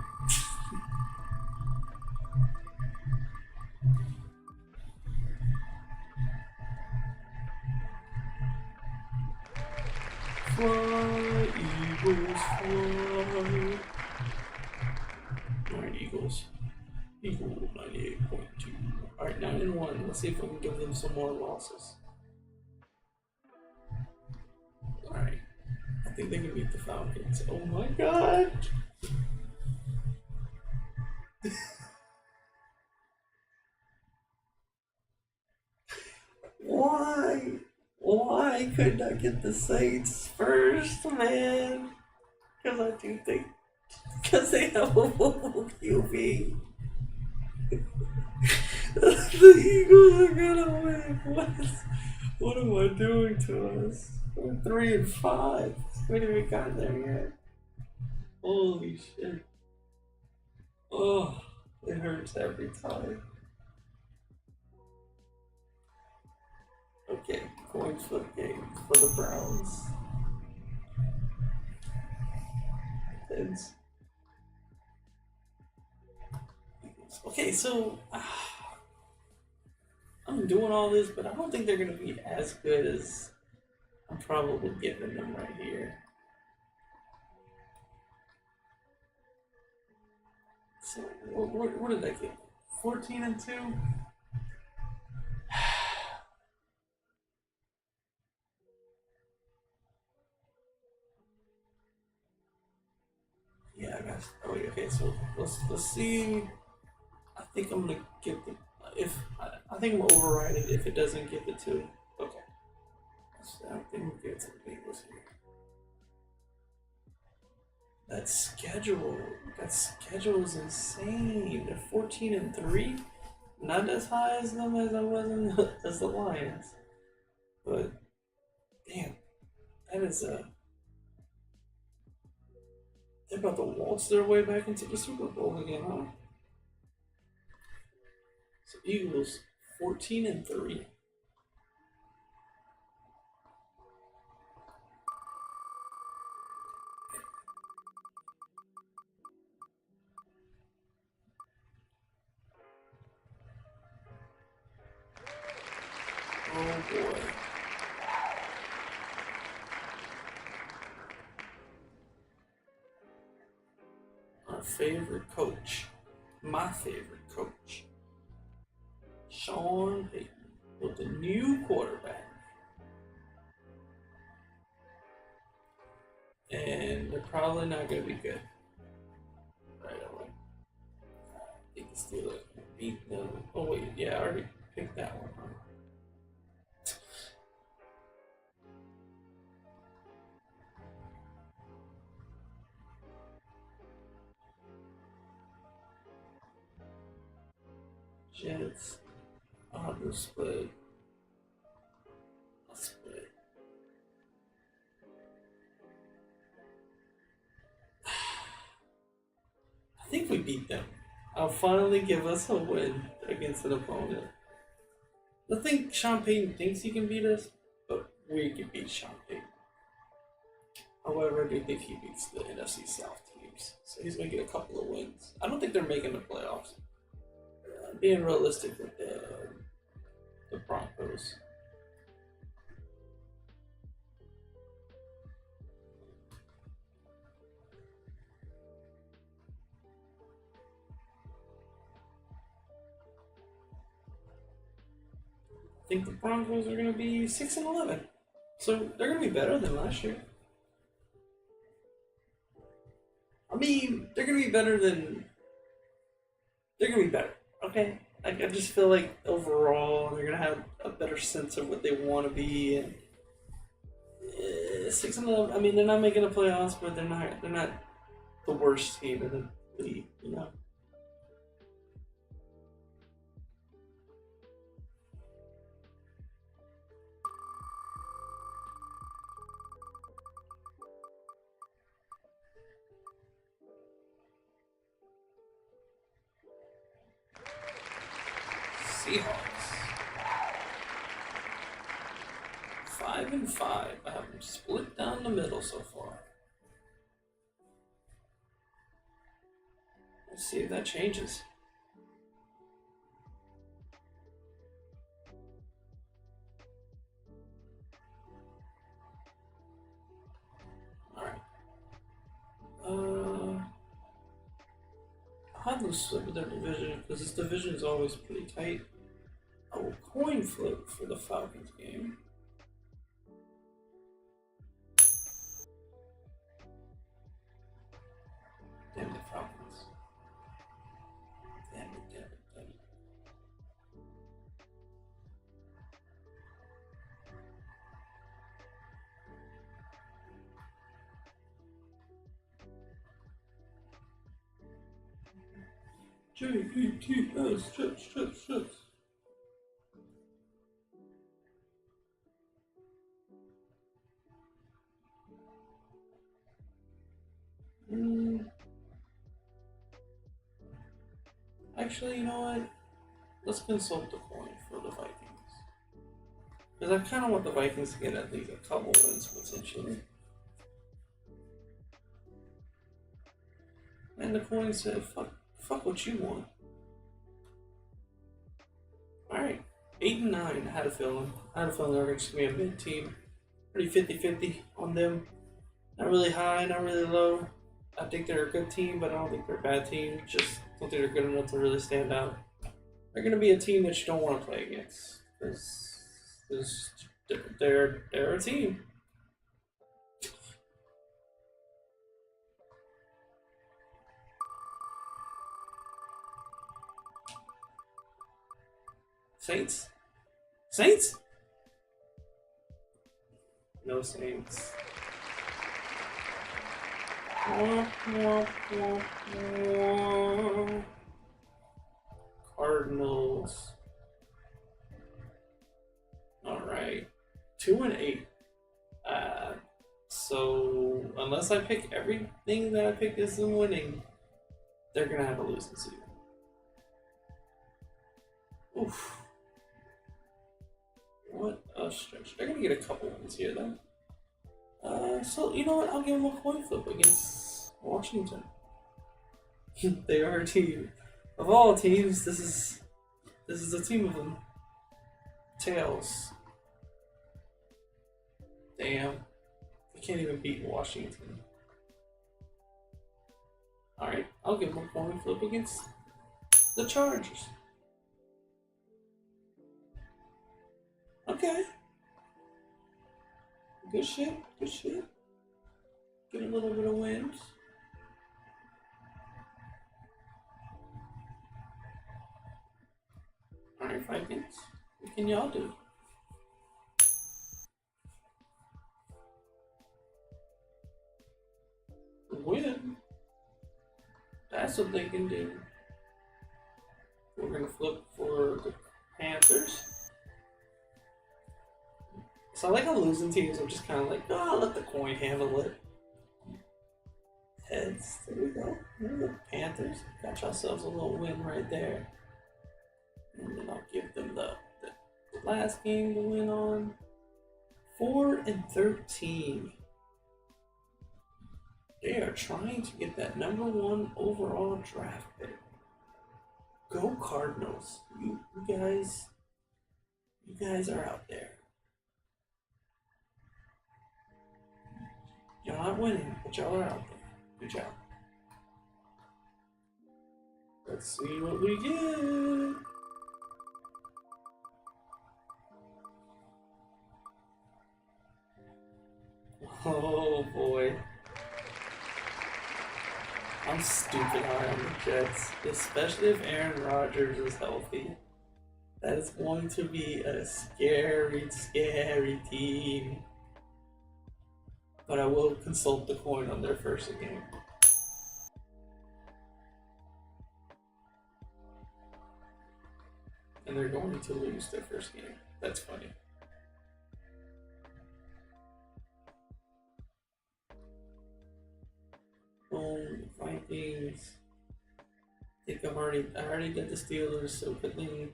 Fly, Eagles, fly. Alright, Eagles. Eagle 98.2. Alright, 9-1. Let's see if we can give them some more losses. Alright. I think they can beat the Falcons. Oh my god! Why? Why couldn't I get the Saints first, man? Because I do think. Because they have a mobile QB. The Eagles are gonna win. What am I doing to us? We're 3-5. We haven't even gotten there yet. Holy shit. Oh, it hurts every time. Okay, coin flip game for the Browns. Heads. Okay, so I'm doing all this, but I don't think they're going to be as good as I'm probably giving them right here. So, what did I get? 14 and 2? Yeah, I guess. Oh, wait, okay, so let's see. I think I'm gonna get the I think I'm gonna override it if it doesn't get the 2. Okay. I don't think we'll get to the Bengals here. That schedule is insane. They're 14 and 3. Not as high as them as I was as the Lions. But damn, that is they're about to waltz their way back into the Super Bowl again, huh? So Eagles 14 and 3. Oh boy. Our favorite coach. My favorite coach. Sean Payton with the new quarterback. And they're probably not going to be good right away. I think the Steelers beat them. Oh, wait, yeah, I already picked that one. Huh? Jets. I'll just split. I'll split. I think we beat them. I'll finally give us a win against an opponent. I think Sean Payton thinks he can beat us, but we can beat Sean Payton. However, I do think he beats the NFC South teams. So he's going to get a couple of wins. I don't think they're making the playoffs. Being realistic with the Broncos. I think the Broncos are going to be 6-11. So they're going to be better than last year. I mean, they're going to be better than... They're going to be better, okay? Like I just feel like overall they're gonna have a better sense of what they want to be, and 6-11. I mean, they're not making the playoffs, but they're not the worst team in the league, you know. Seahawks 5-5. I have them split down the middle so far. Let's see if that changes. Alright. I'll have them split with their division because this division is always pretty tight. I will coin flip for the Falcons game. Damn it, Falcons. Damn it. J-E-T-S, Jets. Actually, you know what? Let's consult the coin for the Vikings. Because I kind of want the Vikings to get at least a couple wins potentially. And the coin said, fuck what you want. Alright, 8-9. I had a feeling. They're just going to be a mid team. Pretty 50-50 on them. Not really high, not really low. I think they're a good team, but I don't think they're a bad team. Just don't think they're good enough to really stand out. They're going to be a team that you don't want to play against. Because they're a team. Saints? No Saints. Cardinals. Alright. 2-8. So unless I pick everything that I pick as them winning, they're gonna have a losing season. Oof. What a stretch. They're gonna get a couple wins here though. So you know what? I'll give them a coin flip against Washington. They are a team. Of all teams, this is a team of them. Tails. Damn. They can't even beat Washington. Alright, I'll give them a coin flip against the Chargers. Okay. Good shit. Get a little bit of wins. Alright, Vikings. What can y'all do? Win. That's what they can do. We're gonna flip for the Panthers. So I like how losing teams are just kind of like, oh, let the coin handle it. Heads. There we go. The Panthers. Got yourselves a little win right there. And then I'll give them the last game to win on. 4-13. They are trying to get that #1 overall draft pick. Go Cardinals. You guys are out there. Y'all not winning, but y'all are out there. Good job. Let's see what we get. Oh boy. I'm stupid high on the Jets, especially if Aaron Rodgers is healthy. That is going to be a scary, scary team. But I will consult the coin on their first game. And they're going to lose their first game. That's funny. Vikings. I think I already did the Steelers, so good thing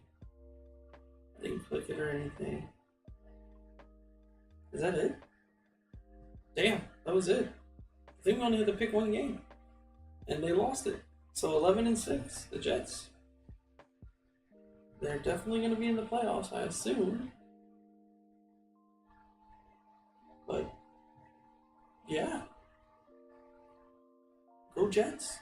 I didn't click it or anything. Is that it? Damn, that was it. I think we only had to pick one game. And they lost it. So 11-6, the Jets. They're definitely going to be in the playoffs, I assume. But, yeah. Go Jets.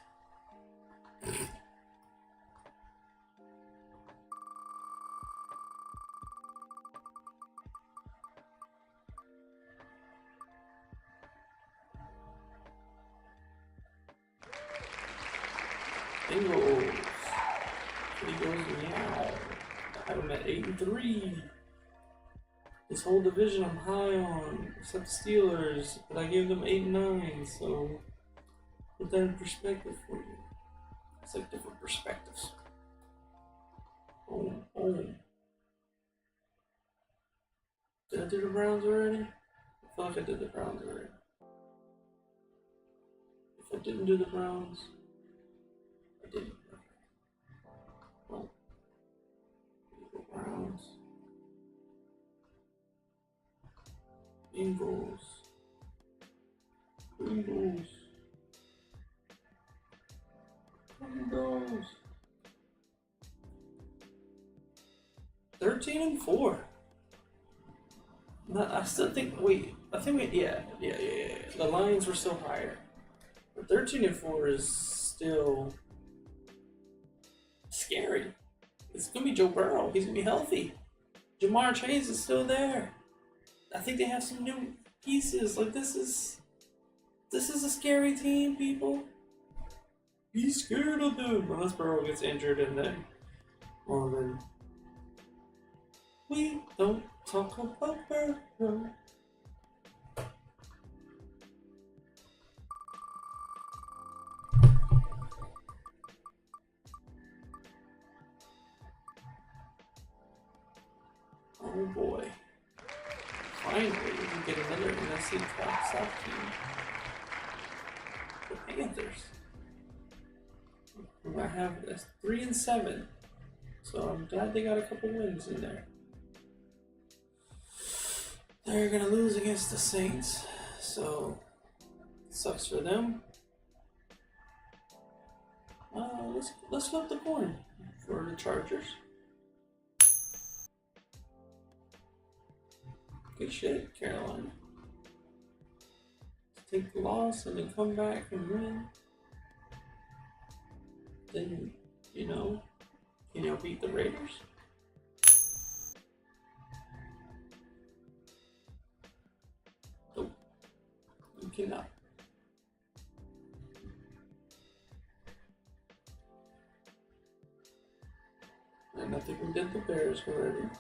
Bengals. He goes meow. I have him at 8-3. This whole division I'm high on, except Steelers, but I gave them 8-9, so put that in perspective for you. It's like different perspectives. Boom, boom. Did I do the Browns already? I feel like I did the Browns already. If I didn't do the Browns, I didn't. Well, Browns. Bengals. 13-4. I still think. Wait, I think we. Yeah. The Lions were still higher. But 13-4 is still scary. It's gonna be Joe Burrow. He's gonna be healthy. Jamar Chase is still there. I think they have some new pieces. Like this is a scary team, people. Be scared of them. Unless Burrow gets injured and then, well then, we don't talk about Burrow. Oh boy. Finally, we can get another NFC South team. The Panthers. I have that's 3-7. So I'm glad they got a couple wins in there. They're gonna lose against the Saints, so sucks for them. Let's flip the coin for the Chargers. Good shit, Carolina. Take the loss and then come back and win. Then, can you beat the Raiders? Nope. You cannot. And I think we did the Bears already.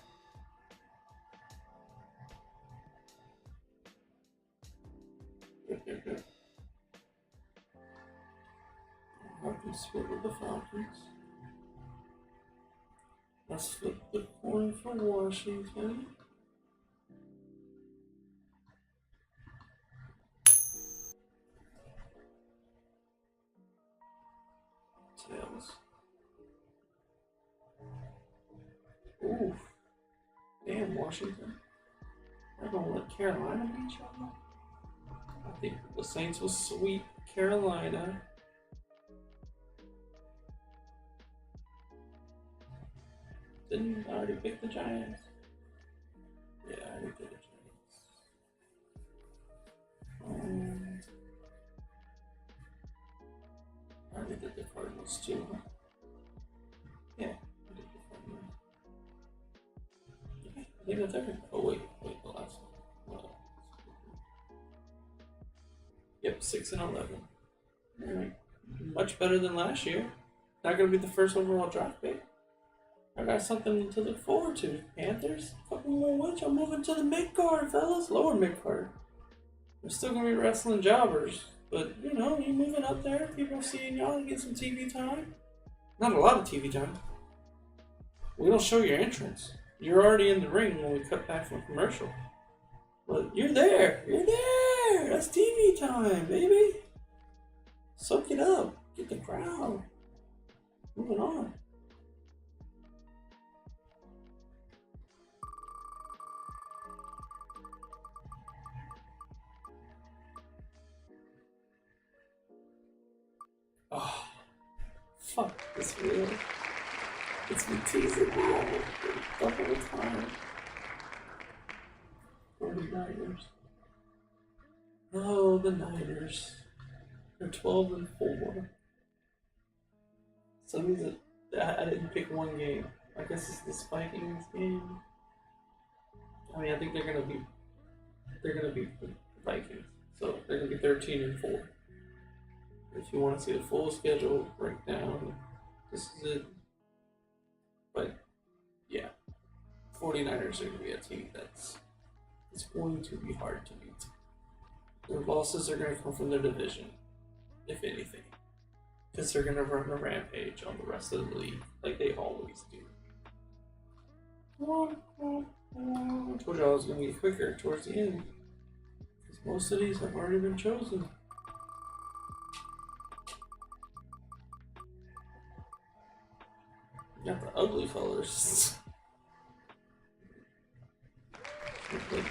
Yep. Falcons split with the Falcons. Let's flip the coin for Washington. Tails. Ooh. Damn, Washington. They're gonna let Carolina beat y'all. I think the Saints will sweep Carolina. Didn't I already pick the Giants? Yeah, I already picked the Giants. I already did the Cardinals too. Yeah, I did the Cardinals. Yeah, I think that's everything. Oh wait, the last one. Yep, 6-11. Alright. Much better than last year. Not gonna be the first overall draft pick. I got something to look forward to. Panthers, a couple more wins. I'm moving to the mid card, fellas. Lower mid card. We're still gonna be wrestling jobbers, but you know, you're moving up there. People seeing y'all get some TV time. Not a lot of TV time. We don't show your entrance. You're already in the ring when we cut back from commercial. But you're there. You're there. That's TV time, baby. Soak it up. Get the crowd moving on. Oh, fuck this wheel. It's been teasing me all the whole time. 49ers. Oh, the Niners. They're 12-4. So that means that I didn't pick one game. I guess it's this Vikings game. I mean, I think they're gonna beat the Vikings. So they're gonna be 13-4. If you want to see the full schedule breakdown, this is it. But yeah, 49ers are going to be a team it's going to be hard to beat. Their losses are going to come from their division, if anything, because they're going to run a rampage on the rest of the league like they always do. I told you I was going to get quicker towards the end, because most of these have already been chosen. Got the ugly colors. the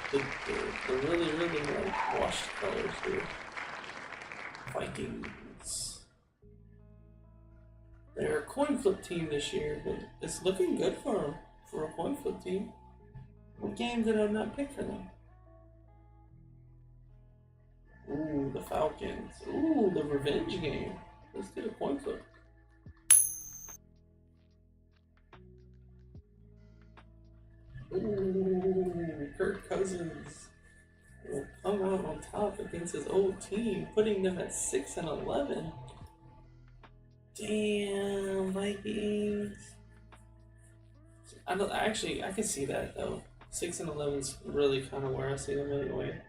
really, really like washed colors here. Vikings. They're a coin flip team this year, but it's looking good for them for a coin flip team. What game did I not pick for them? Ooh, the Falcons. Ooh, the revenge game. Let's do a coin flip. Ooh, Kirk Cousins will come out on top against his old team, putting them at 6-11. Damn, Vikings. I can see that though. 6-11 is really kind of where I see them anyway.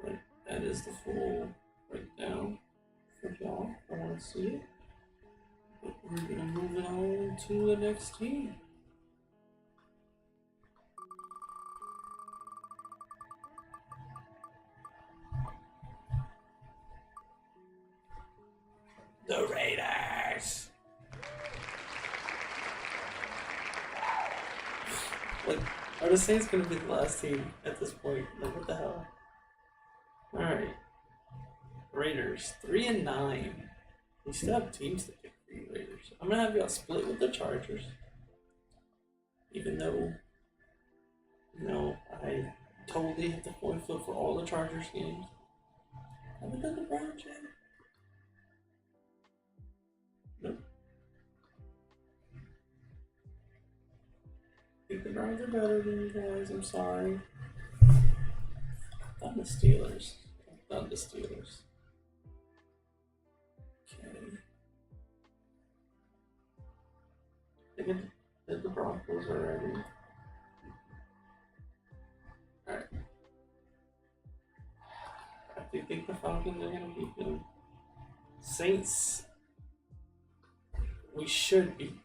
But that is the full breakdown for y'all. I want to see it. But we're gonna move it on to the next team. The Raiders. Like, are the Saints gonna be the last team at this point? Like, what the hell? Alright. Raiders, 3-9. We still have teams to pick for you, Raiders. I'm gonna have y'all split with the Chargers. Even though, you know, I totally hit the coin flip for all the Chargers games. Haven't done the Browns yet. Nope. I think the Browns are better than you guys. I'm sorry. I've done the Steelers. Okay. I did the Broncos already. Alright. I do think the Falcons are going to beat them. Saints. We should beat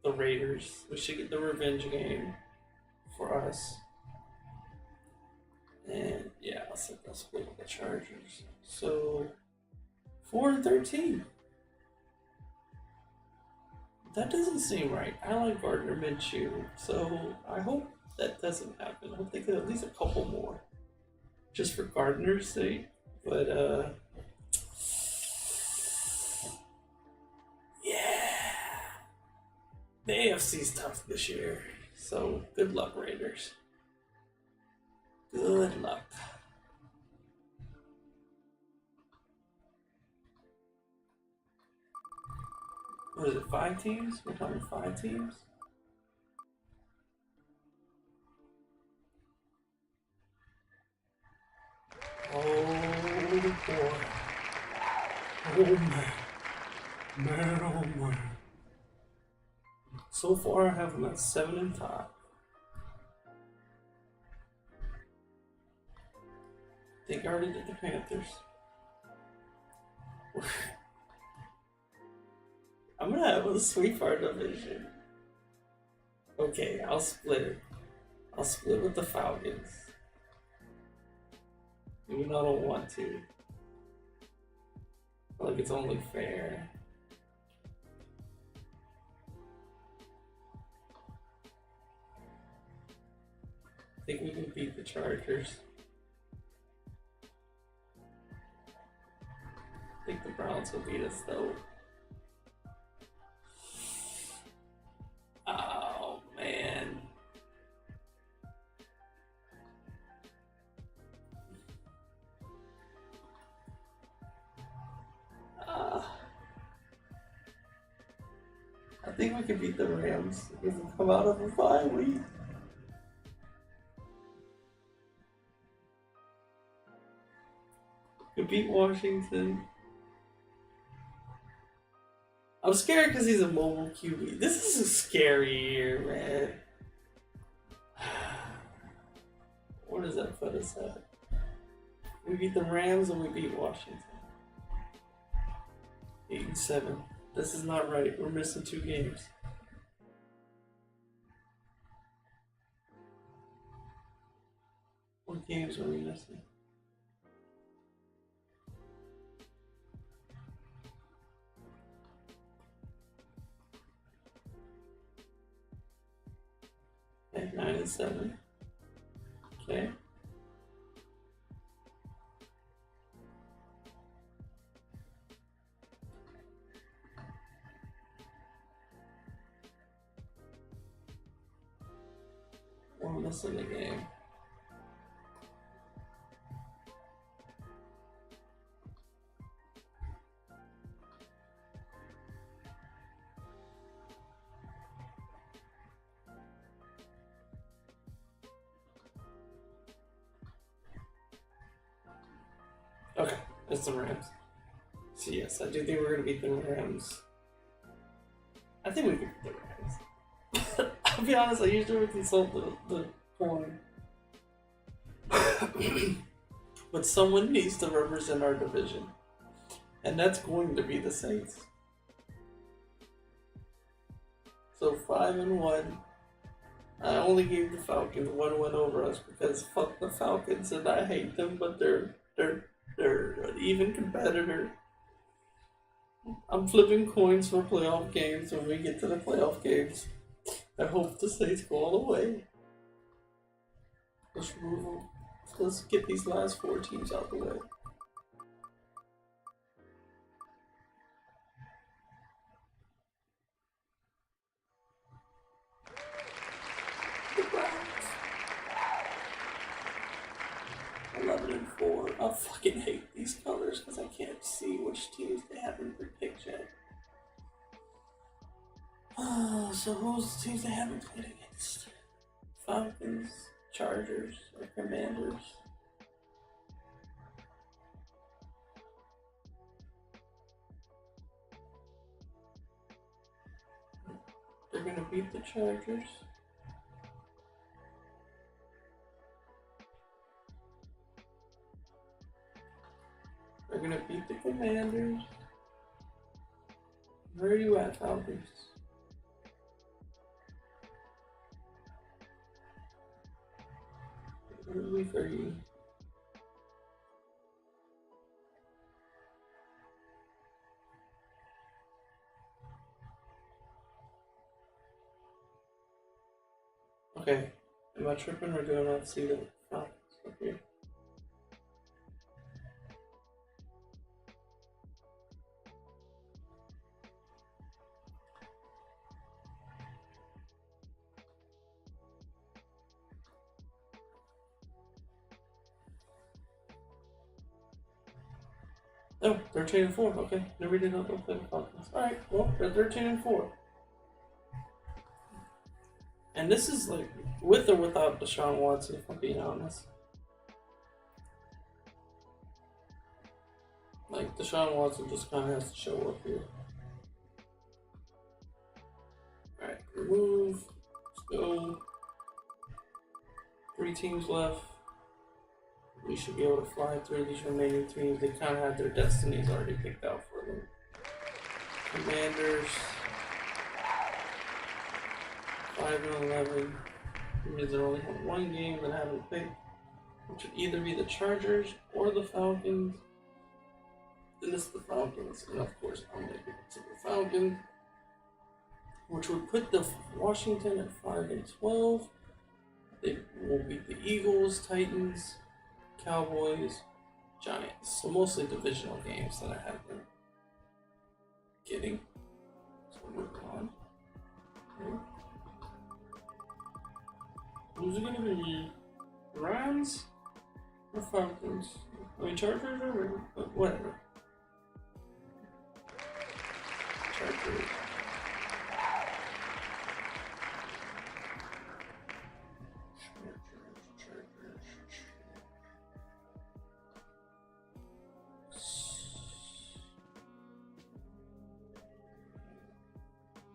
the Raiders. We should get the revenge game for us. And yeah, I'll set that split with the Chargers. So 4-13. That doesn't seem right. I like Gardner Minshew, so I hope that doesn't happen. I hope they get at least a couple more, just for Gardner's sake. But the AFC's tough this year, so good luck, Raiders. Good luck. What is it, 5 teams? We're talking 5 teams? Oh boy. Oh man. Man, oh man. So far, I have them at 7-5. I think I already did the Panthers. I'm gonna have a sweetheart division. Okay, I'll split it. I'll split with the Falcons. Even though I don't want to. I feel like it's only fair. I think we can beat the Chargers. I think the Browns will beat us though. Oh man. I think we can beat the Rams if we come out of a bye week. We beat Washington. I'm scared because he's a mobile QB. This is a scary year, man. Where does that put us at? We beat the Rams and we beat Washington. 8-7. This is not right. We're missing 2 games. What games are we missing? Okay, 9-7. Okay. We're missing a game. Okay, it's the Rams. So yes, I do think we're gonna beat the Rams. I think we can beat the Rams. I'll be honest, I usually consult the coin. But someone needs to represent our division. And that's going to be the Saints. So 5-1. I only gave the Falcons 1 win over us because fuck the Falcons and I hate them, but they're an even competitor. I'm flipping coins for playoff games when we get to the playoff games. I hope the Saints go all the way. Let's move on. Let's get these last 4 teams out the way. The Browns. 11-4. I fucking hate these colors because I can't see which teams they haven't picked yet. So who's the teams they haven't played against? Falcons, Chargers, or Commanders? They're gonna beat the Chargers. They're gonna beat the Commanders. Where are you at, Falcons? What week are you? Okay, am I tripping or do I not see the Falcons up here? Oh, 13-4. Okay, never did not play the Falcons. Alright, well, they're 13-4. And this is like with or without Deshaun Watson, if I'm being honest. Like, Deshaun Watson just kind of has to show up here. Alright, we're 3 teams left. We should be able to fly through these remaining teams. They kind of have their destinies already picked out for them. Commanders, 5-11. It means they only have 1 game that I haven't picked, which would either be the Chargers or the Falcons. And it's the Falcons, and of course I'm going to give it to the Falcons, which would put the Washington at 5-12. They will beat the Eagles, Titans, Cowboys, Giants. So mostly divisional games that I have been getting. So move on. Okay. Who's it going to be? Rams or Falcons? I mean Chargers or whatever. Chargers.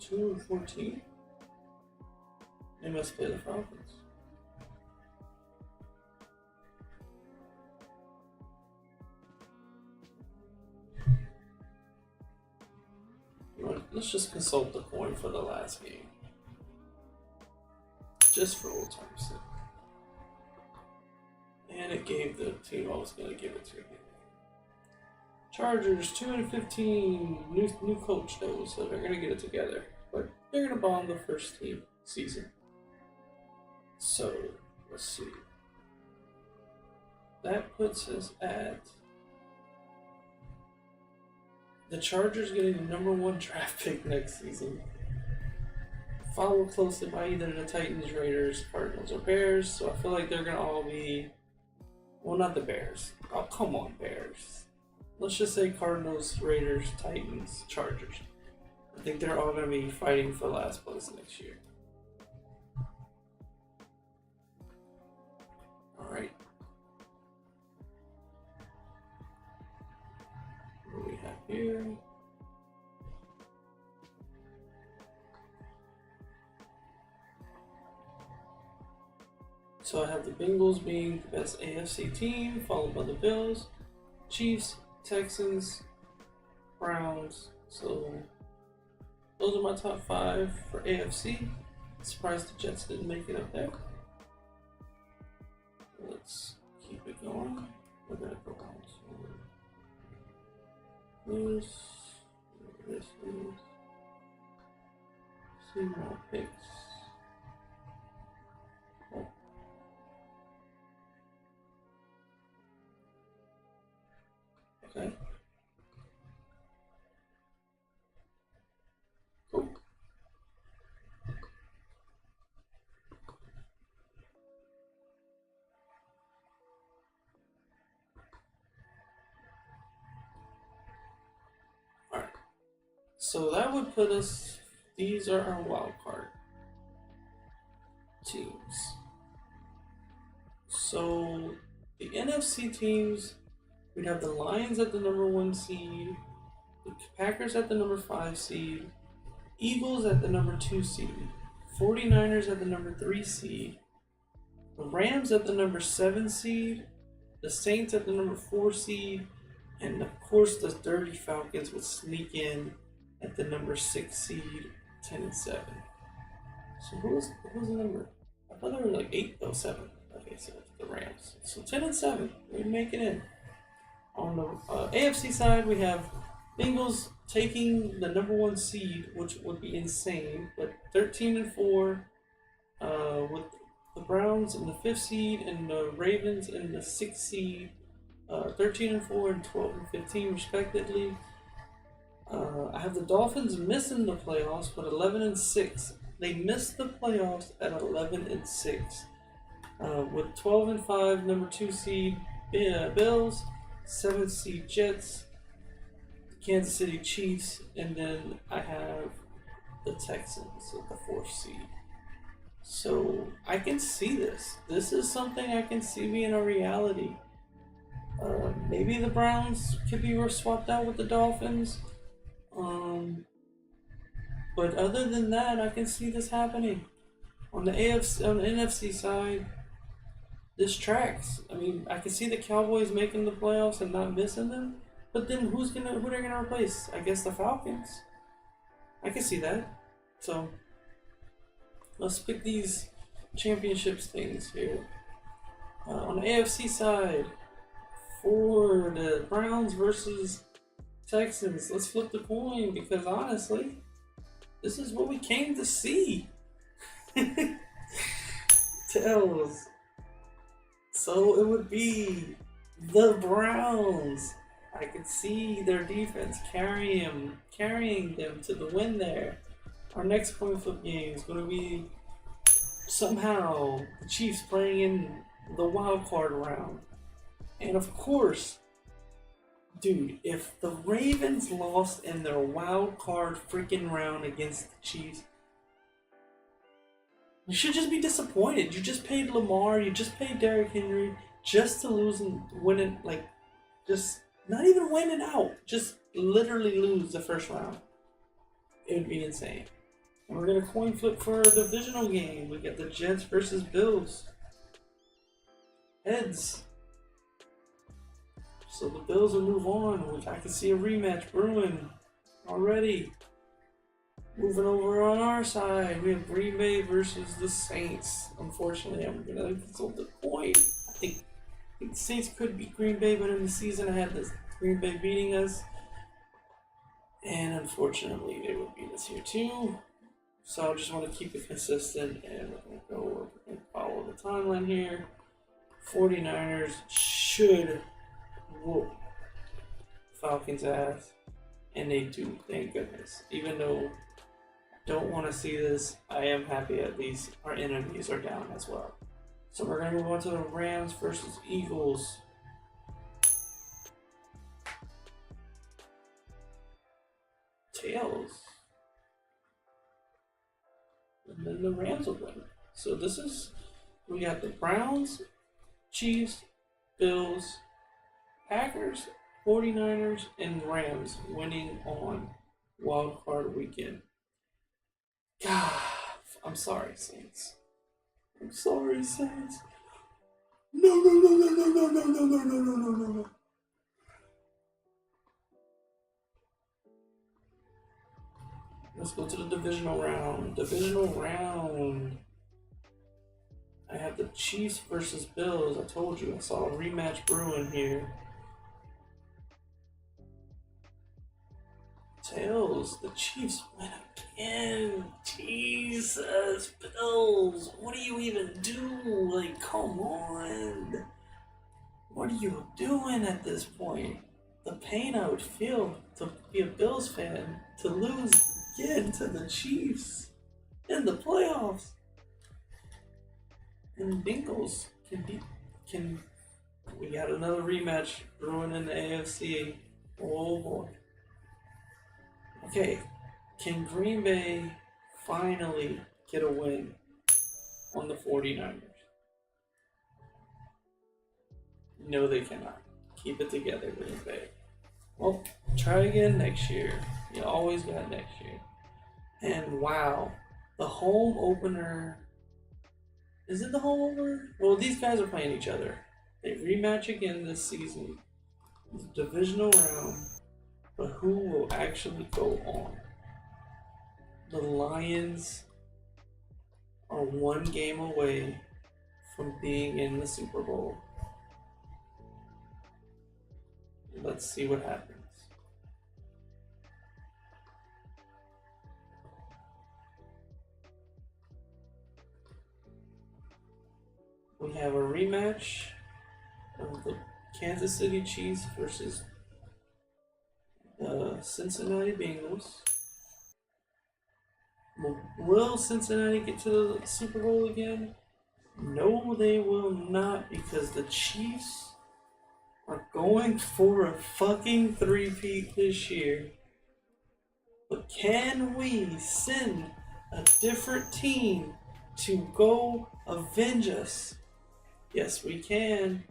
Two and 14. They must play the Falcons. Let's just consult the coin for the last game. Just for old time's sake. And it gave the team I was going to give it to. Chargers, 2-15. New coach though, so they're going to get it together. But they're going to bomb the first team season. So, let's see. That puts us at the Chargers getting the number 1 draft pick next season. Followed closely by either the Titans, Raiders, Cardinals, or Bears. So I feel like they're going to all be... Well, not the Bears. Oh, come on, Bears. Let's just say Cardinals, Raiders, Titans, Chargers. I think they're all going to be fighting for last place next year. Alright. What do we have here? So I have the Bengals being the best AFC team, followed by the Bills, Chiefs, Texans, Browns. So those are my top 5 for AFC. Surprised the Jets didn't make it up there. Let's keep it going. We're gonna go on to this is see my picks. Oh. Okay. Cool. Alright. So that would put us, these are our wildcard teams. So the NFC teams, we'd have the Lions at the number 1 seed, the Packers at the number 5 seed, Eagles at the number 2 seed, 49ers at the number 3 seed, the Rams at the number 7 seed, the Saints at the number 4 seed, and of course the dirty Falcons would sneak in at the number 6 seed, 10-7. So who's the number? I thought there were like 8 or 7. Okay, so the Rams. So 10-7, we make it in. On the AFC side, we have Bengals taking the number 1 seed, which would be insane, but 13-4, with the Browns in the 5th seed and the Ravens in the 6th seed, 13-4 and 12-15 respectively. I have the Dolphins missing the playoffs, but 11-6. They missed the playoffs at 11-6, with 12-5, number 2 seed Bills, 7th seed Jets, Kansas City Chiefs, and then I have the Texans at the 4th seed. So I can see this. This is something I can see being a reality. Maybe the Browns could be swapped out with the Dolphins. But other than that, I can see this happening. On the NFC side, this tracks. I mean, I can see the Cowboys making the playoffs and not missing them, but then who they're gonna replace? I guess the Falcons. I can see that. So let's pick these championships things here. On the AFC side, for the Browns versus Texans, let's flip the coin because honestly, this is what we came to see. Tails. So it would be the Browns. I could see their defense carrying them to the win there. Our next coin flip game is going to be somehow the Chiefs playing in the Wildcard round. And of course, dude, if the Ravens lost in their Wildcard freaking round against the Chiefs, you should just be disappointed. You just paid Lamar, you just paid Derrick Henry just to lose and win it, like, just not even win it out. Just literally lose the first round. It would be insane. And we're going to coin flip for a divisional game. We got the Jets versus Bills. Heads. So the Bills will move on, which I can see a rematch brewing already. Moving over on our side, we have Green Bay versus the Saints. Unfortunately, I'm going to flip the coin. I think the Saints could beat Green Bay, but in the season I had this Green Bay beating us. And unfortunately, they would beat us here too. So I just want to keep it consistent, and we're going to follow the timeline here. 49ers should whoop Falcons' ass, and they do, thank goodness. Even though I don't want to see this, I am happy at least our enemies are down as well. So we're going to move on to the Rams versus Eagles. Tails. And then the Rams will win. So we got the Browns, Chiefs, Bills, Packers, 49ers, and Rams winning on Wildcard weekend. God, I'm sorry, Saints. I'm sorry, Saints. No. Let's go to the divisional round. I have the Chiefs versus Bills. I told you, I saw a rematch brewing here. Tails, the Chiefs win again. Jesus, Bills, what do you even do? Like, come on. What are you doing at this point? The pain I would feel to be a Bills fan, to lose again to the Chiefs in the playoffs. And Bengals we got another rematch brewing in the AFC. Oh boy. Okay, can Green Bay finally get a win on the 49ers? No, they cannot. Keep it together, Green Bay. Well, try again next year. You always got next year. And wow, the home opener. Is it the home opener? Well, these guys are playing each other. They rematch again this season. It's a divisional round. But who will actually go on? The Lions are one game away from being in the Super Bowl. Let's see what happens. We have a rematch of the Kansas City Chiefs versus the Cincinnati Bengals. Will Cincinnati get to the Super Bowl again? No, they will not, because the Chiefs are going for a fucking three-peat this year. But can we send a different team to go avenge us? Yes, we can.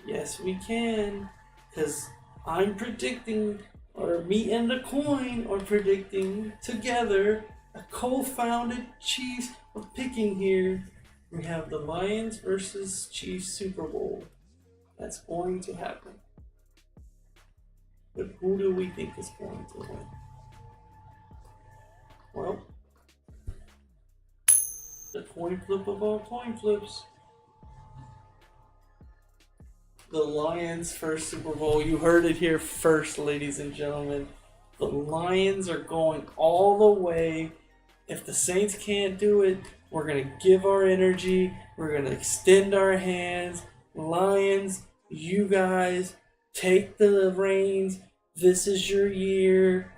Yes, we can. Because I'm predicting, or me and the coin are predicting together, a co-founded Chiefs of picking here, We have the Lions versus Chiefs Super Bowl. That's going to happen. But who do we think is going to win? Well, the coin flip of all coin flips. The Lions' first Super Bowl. You heard it here first, ladies and gentlemen. The Lions are going all the way. If the Saints can't do it, we're going to give our energy. We're going to extend our hands. Lions, you guys, take the reins. This is your year.